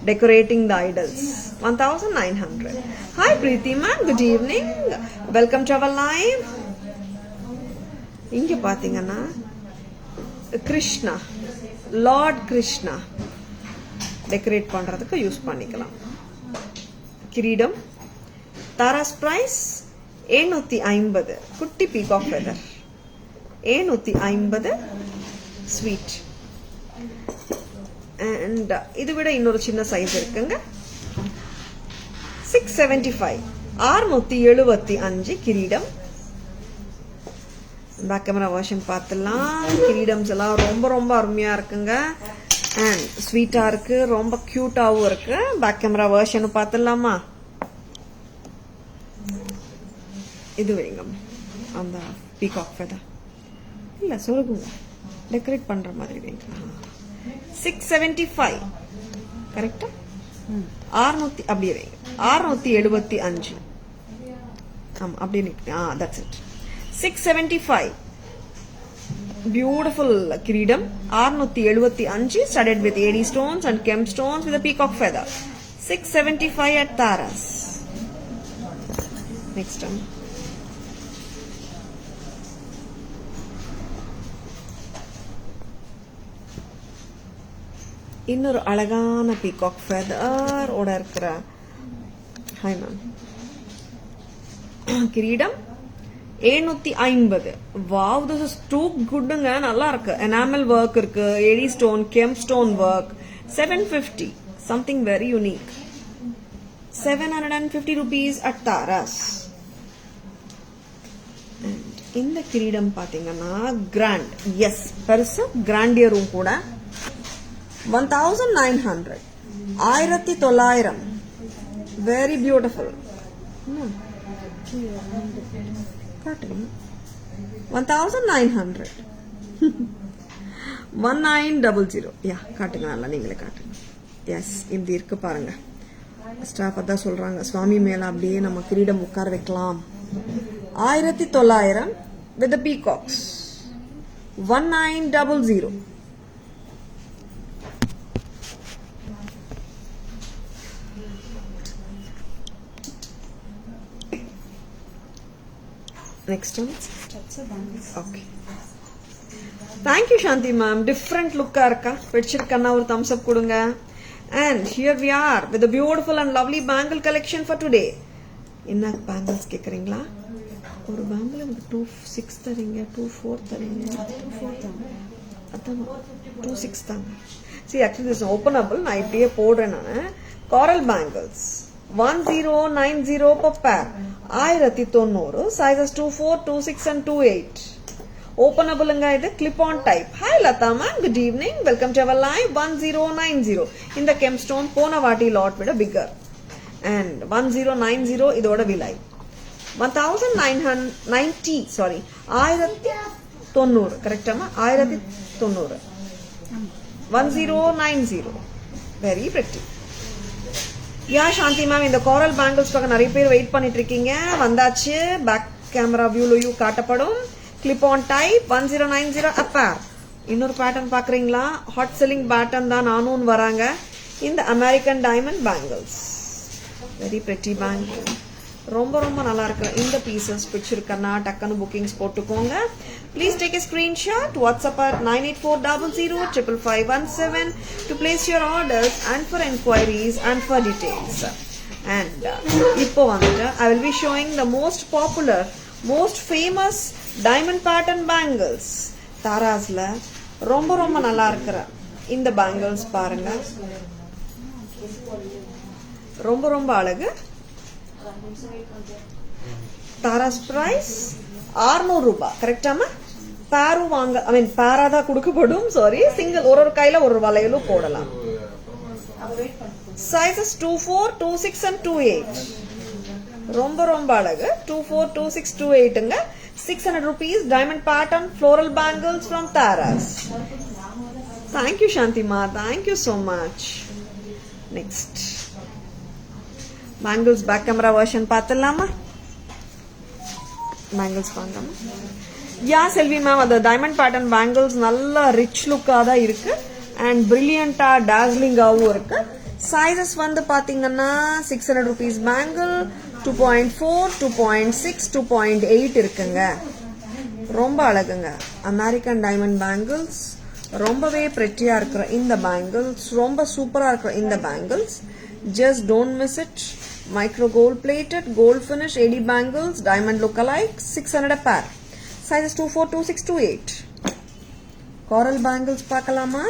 decorating the idols. 1900. Hi Preeti ma'am, good evening. Welcome to our live. இங்க பாத்தீங்கன்னா கிருஷ்ணா, லார்ட் கிருஷ்ணா டெக்கரேட் பண்றதுக்கு use பண்ணிக்கலாம். கிரீடம். Taras price 750 குட்டி peacock feather. 750 sweet. And இது விட இன்னொரு சின்ன சைஸ் இருக்குங்க. 675 675 கிரீடம். பேக் கேமரா வெர்ஷன் பார்த்துலாம். கிரீடம்ஸ் எல்லாம் ரொம்ப ரொம்ப அருமையா இருக்குங்க. அண்ட் ஸ்வீட்டா இருக்கு, ரொம்ப கியூட்டாவும் இருக்கு. பேக் கேமரா வெர்ஷன் பார்த்துலாமா? இது வைங்க அந்த பீகாக் ஃபெதர். இல்ல சொல்லுங்க, டெக்கரேட் பண்ற மாதிரி வைங்க. 675 கரெக்டா? 600 அப்படியே வைங்க. 675. ஆமா அப்படியே நிக்க. That's it. 675 beautiful kireedam. 675 studded with AD stones and Kemp stones with a peacock feather. 675 at Taras. Next one. இன்னொரு அழகான பீகாக் ஃபெதர் ஓட இருக்கிற ஹாய் மேம் கிரீடம் 750. வாவ், திஸ் இஸ் டூ குட்ங்க. நல்லா இருக்கு. எனாமல் ஒர்க் இருக்கு, AD stone, kemp stone work. 750 something very unique. 750 rupees at Taras. இந்த கிரீடம் பாத்தீங்கன்னா கிராண்ட். எஸ், பெருசு கிராண்டியரும் கூட. 1900 1900 வெரி பியூட்டிஃபுல். 1900 1900. யா காட்டுங்க, நல்லா நீங்களே காட்டுங்க. எஸ், இப்படி இருக்கு பாருங்க. ஸ்டாஃப் அதான் சொல்றாங்க, சுவாமி மேல அப்படியே நம்ம கிரீடம் உட்கார வைக்கலாம். 1900 with the peacocks. 1900. Next one. Okay. Thank you Shanti ma'am. Different look irka. Pidichirukana or thumbs up kudunga. And here we are with a beautiful and lovely bangle collection for today. Enna bangles kekringla? Oru bangle enakku 26 தரீங்க, 24 தரீங்க. 24 தான். அதான் 26 தான். See, actually this is openable. நான் இப்படியே போடுறேன் நானு. Coral bangles. 1090 per pair. 1090, sizes 24, 26 and 28. Openable nga idu, clip on type. Hi Lata ma'am, good evening, welcome to our live 1090. In the Kempstone pona vaati lot vida bigger. And 1090 idoda vilai. 1990, sorry, 1090, correct amma? 1090. 1090. Very pretty. Yeah, Shanti ma'am, இந்த coral bangles பக்கம் நிறைய பேர் wait பண்ணிட்டு இருக்கீங்க. வந்தாச்சு. Back camera வியூலயும் காட்டப்படும். Clip on type 1090 a pair. இன்னொரு pattern பாக்குறீங்களா? ஹாட் செல்லிங் பேட்டர்ன் தான் நானும் வராங்க. இந்த American diamond bangles. Very pretty bangle. ரொம்ப ரொம்ப நல்லா இருக்கு. இந்த பீசஸ் பிடிச்சிருக்கனா டக்கன புக்கிங்ஸ் போட்டுக்கோங்க. Please take a screenshot. WhatsApp at 9840055517 to place your orders and for enquiries and for details. And இப்போ வந்துட்டு I will be showing the most popular, most famous diamond pattern bangles. தாராஸ்ல ரொம்ப ரொம்ப நல்லா இருக்குற இந்த bangles பாருங்க. ரொம்ப ரொம்ப அழகு. தாராஸ் பிரைஸ் 600 ரூபாய். கரெக்டாமா? பேரு வாங்க, ஐ மீன் பேரா தான் கொடுக்கப்படும். சாரி, சிங்கிள் ஒரு கையில ஒரு வளையலும் போடலாம். Sizes 24, 26 and 28. ரொம்ப ரொம்ப அழகு. 24, 26, 28ங்க. 600 rupees diamond pattern floral bangles from Taras. Thank you Shantima, thank you so much. Next bangles back camera version பார்த்தலாமா? bangles பாருங்க. யா செல்வி மேம், அந்த டைமண்ட் பேட்டர்ன் பேங்கிள்ஸ் நல்ல ரிச் லுக்காக தான் இருக்கு அண்ட் பிரில்லியண்டா டாஸ்லிங்காகவும் இருக்கு. சைஸஸ் வந்து பாத்தீங்கன்னா 600 rupees பேங்கிள், 2.4, 2.6, 2.8 இருக்குங்க. ரொம்ப அழகுங்க. அமெரிக்கன் டைமண்ட் பேங்கிள்ஸ் ரொம்பவே பிரெட்டியா இருக்கிற இந்த பேங்கிள்ஸ், ரொம்ப சூப்பரா இருக்கிற இந்த bangles. Just don't miss it. Micro gold plated, gold finish, AD bangles, diamond look-alike, 600 a pair. Sizes 24, 26, 28. Coral bangles பார்க்கலாமா?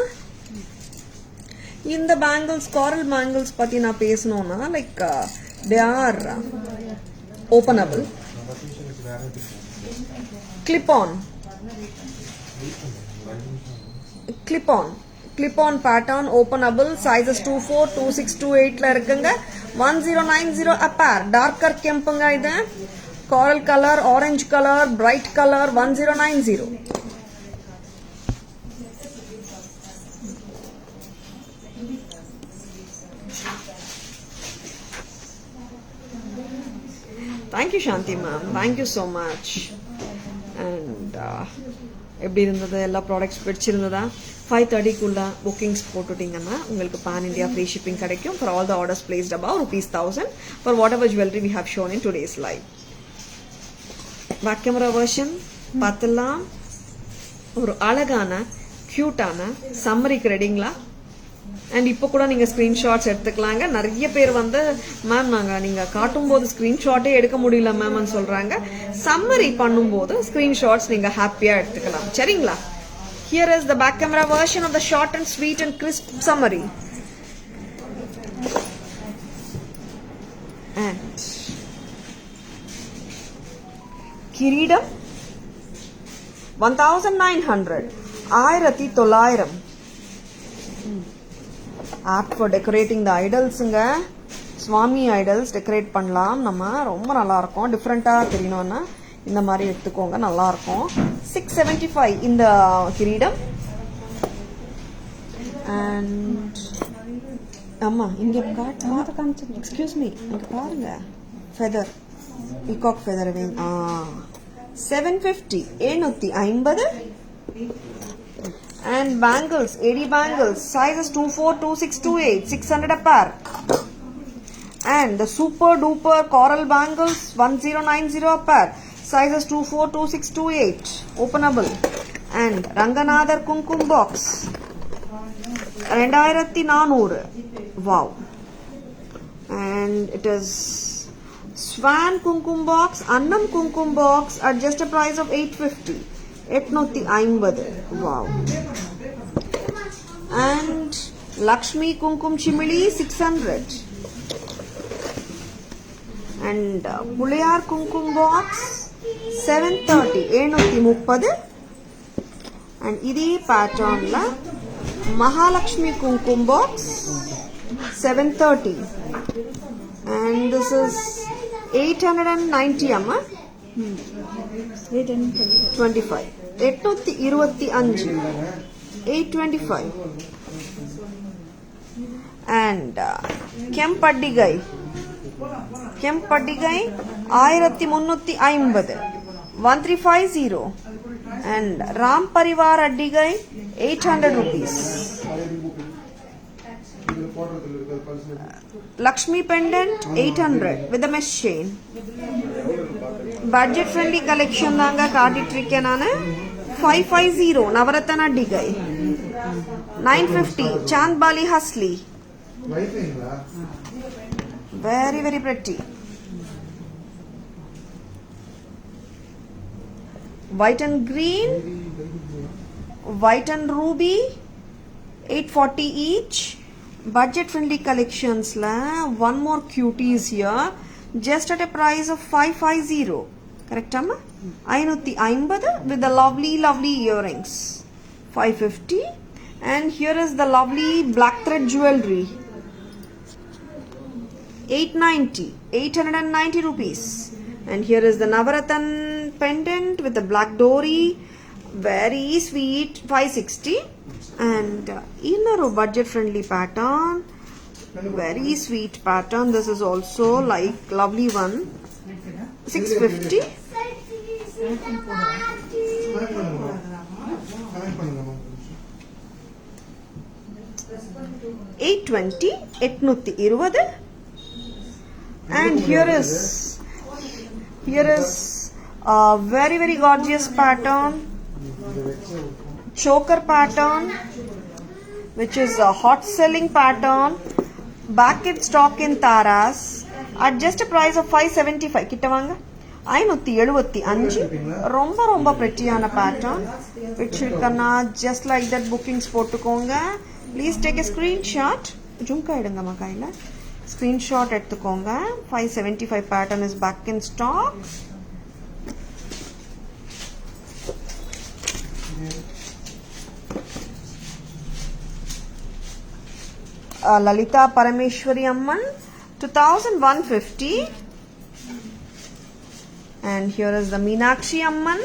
இந்த bangles, coral bangles பத்தி நான் பேசணும்னா like they are openable, clip on pattern, openable, sizes 24, 26, 28 ல இருக்குங்க. 1090 a pair. Darker kempunga idu. Coral color, orange color, bright color, 1090. Thank you Shanti ma'am, thank you so much. And எப்படி இருந்தது? எல்லா products பிடிச்சிருந்ததா? 5:30 குள்ள bookings போட்டுட்டீங்கன்னா உங்களுக்கு pan India free shipping கிடைக்கும் for all the orders placed above ₹1000 for whatever jewelry we have shown in today's live. Back camera version பார்த்தலாம். ஒரு அழகான கியூட்டான சம்மரிக்கு ரெடிங்களா? And இப்போ கூட நீங்க ஸ்கிரீன்ஷாட்ஸ் எடுத்துக்கலாங்க. நிறைய பேர் வந்து மேம் நாங்க நீங்க காட்டும் போது ஸ்கிரீன்ஷாட்டே எடுக்க முடியல மேம்னு சொல்றாங்க. சம்மரி பண்ணும்போது ஸ்கிரீன்ஷாட்ஸ் நீங்க ஹாப்பியா எடுத்துக்கலாம். சரிங்களா? Here is the back camera version of the short and sweet and crisp summary. And Kireedam 1900, 1900. Apt for decorating the idolsங்க. சுவாமி ஐடல்ஸ் டெக்கரேட் பண்ணலாம். நம்ம ரொம்ப நல்லா இருக்கும். டிஃப்ரெண்டா தெரியணும்னா இந்த மாதிரி எடுத்துக்கோங்க, நல்லா இருக்கும். 675 இந்த கிரீடம். அண்ட் ஆமா இங்க காட்டு, எக்ஸ்கியூஸ் மீ, இங்க பாருங்க feather, peacock feather wing. 750, 750. And bangles, AD bangles, sizes 24, 26, 28, 600 a pair. And the super duper coral bangles 1090 a pair, sizes 24, 26, 28, openable. And Ranganadhar Kumkum box 2400. Wow. And it is Swan Kumkum box, Annam Kumkum box at just a price of 850. 850. Wow. And Lakshmi Kumkum Chimili 600. and Puliyar Kumkum box 730 730 and idi pattern la Mahalakshmi Kumkum box 730 and this is 890 amma 825 825 and Kempaddigai 1350 1350 and Ram Parivar Addigai 800 rupees. Lakshmi pendant 800 with the mesh chain. Budget friendly collection danga kaati trick enana 550 Navaratana Digai 950 Chandbali Hasli. Very very pretty. White and green, white and ruby 840 each. Budget friendly collections la one more cutie is here just at a price of 550. Correct amma? 550 with the lovely earrings 550 and here is the lovely black thread jewelry 890 rupees and here is the Navaratan pendant with the black dory very sweet 560 and inner budget friendly pattern very sweet pattern. This is also like lovely one 650 820 820 and here is a very very gorgeous pattern choker pattern which is a hot selling pattern back in stock in Taras at just a price of 575 kittavanga 575 ரொம்ப prettyயான pattern which you can just like that bookings போட்டுக்கோங்க. Please take a screenshot ஜூம்கா எடுங்கம்மா கையில screenshot எடுத்துக்கோங்க. 575 pattern is back in stock. Lalita Parameshwari Amman 2150 and here is the Meenakshi Amman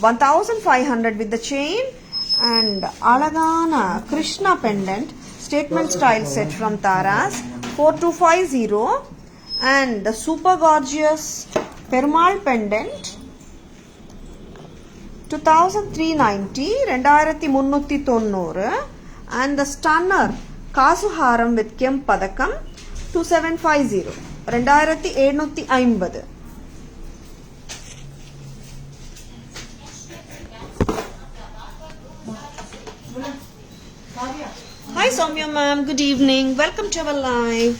1500 with the chain and Alagana Krishna pendant statement style set from Taras 4250 and the super gorgeous Perumal pendant 2390 2390 and the stunner Kasuharam with Kempadakam 2750 2750. Hi Soumya ma'am, good evening. Welcome to our live.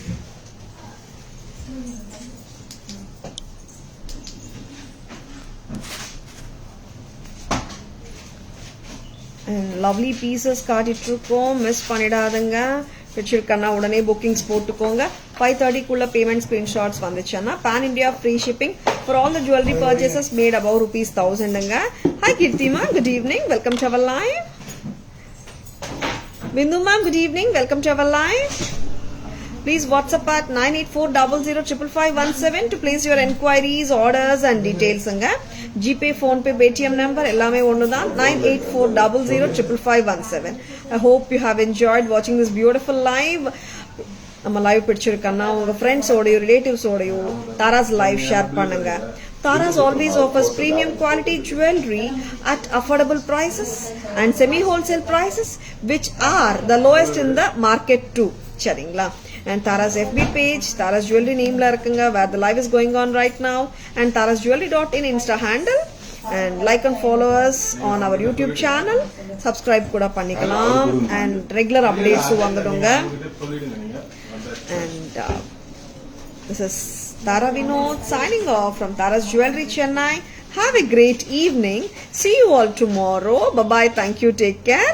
And lovely pieces காட்டிட்டுருக்கோம் miss பண்ணிடாதங்க பிடிச்சிருக்கன்னா உடனே bookings போட்டுக்கோங்க 5:30 குள்ள payment screenshots வந்துச்சுன்னா pan India free shipping for all the jewelry purchases made above ₹1000ங்க. Hi Kirti ma'am, good evening, welcome to our live. Bindu ma'am, good evening, welcome to our live. Please WhatsApp at 9840055517 to place your enquiries, orders and details anga. GPay, PhonePe, Paytm number ellame onnudan 9840055517. I hope you have enjoyed watching this beautiful live. நம்ம live பிடிச்சிருக்கன்னா உங்க friends ஓடையோ relatives ஓடையோ Taras live share பண்ணுங்க. Taras always offers premium quality jewelry at affordable prices and semi-wholesale prices which are the lowest in the market too. சரிங்களா? And Taras FB page, Taras Jewelry nameல இருக்குங்க where the live is going on right now and tarasjewelry.in Insta handle and like and follow us on our YouTube channel. Subscribe கூட பண்ணிக்கலாம் and regular updates வாங்குறவங்க. And this is Tara Vinod signing off from Taras Jewelry Chennai. Have a great evening. See you all tomorrow. Bye bye. Thank you. Take care.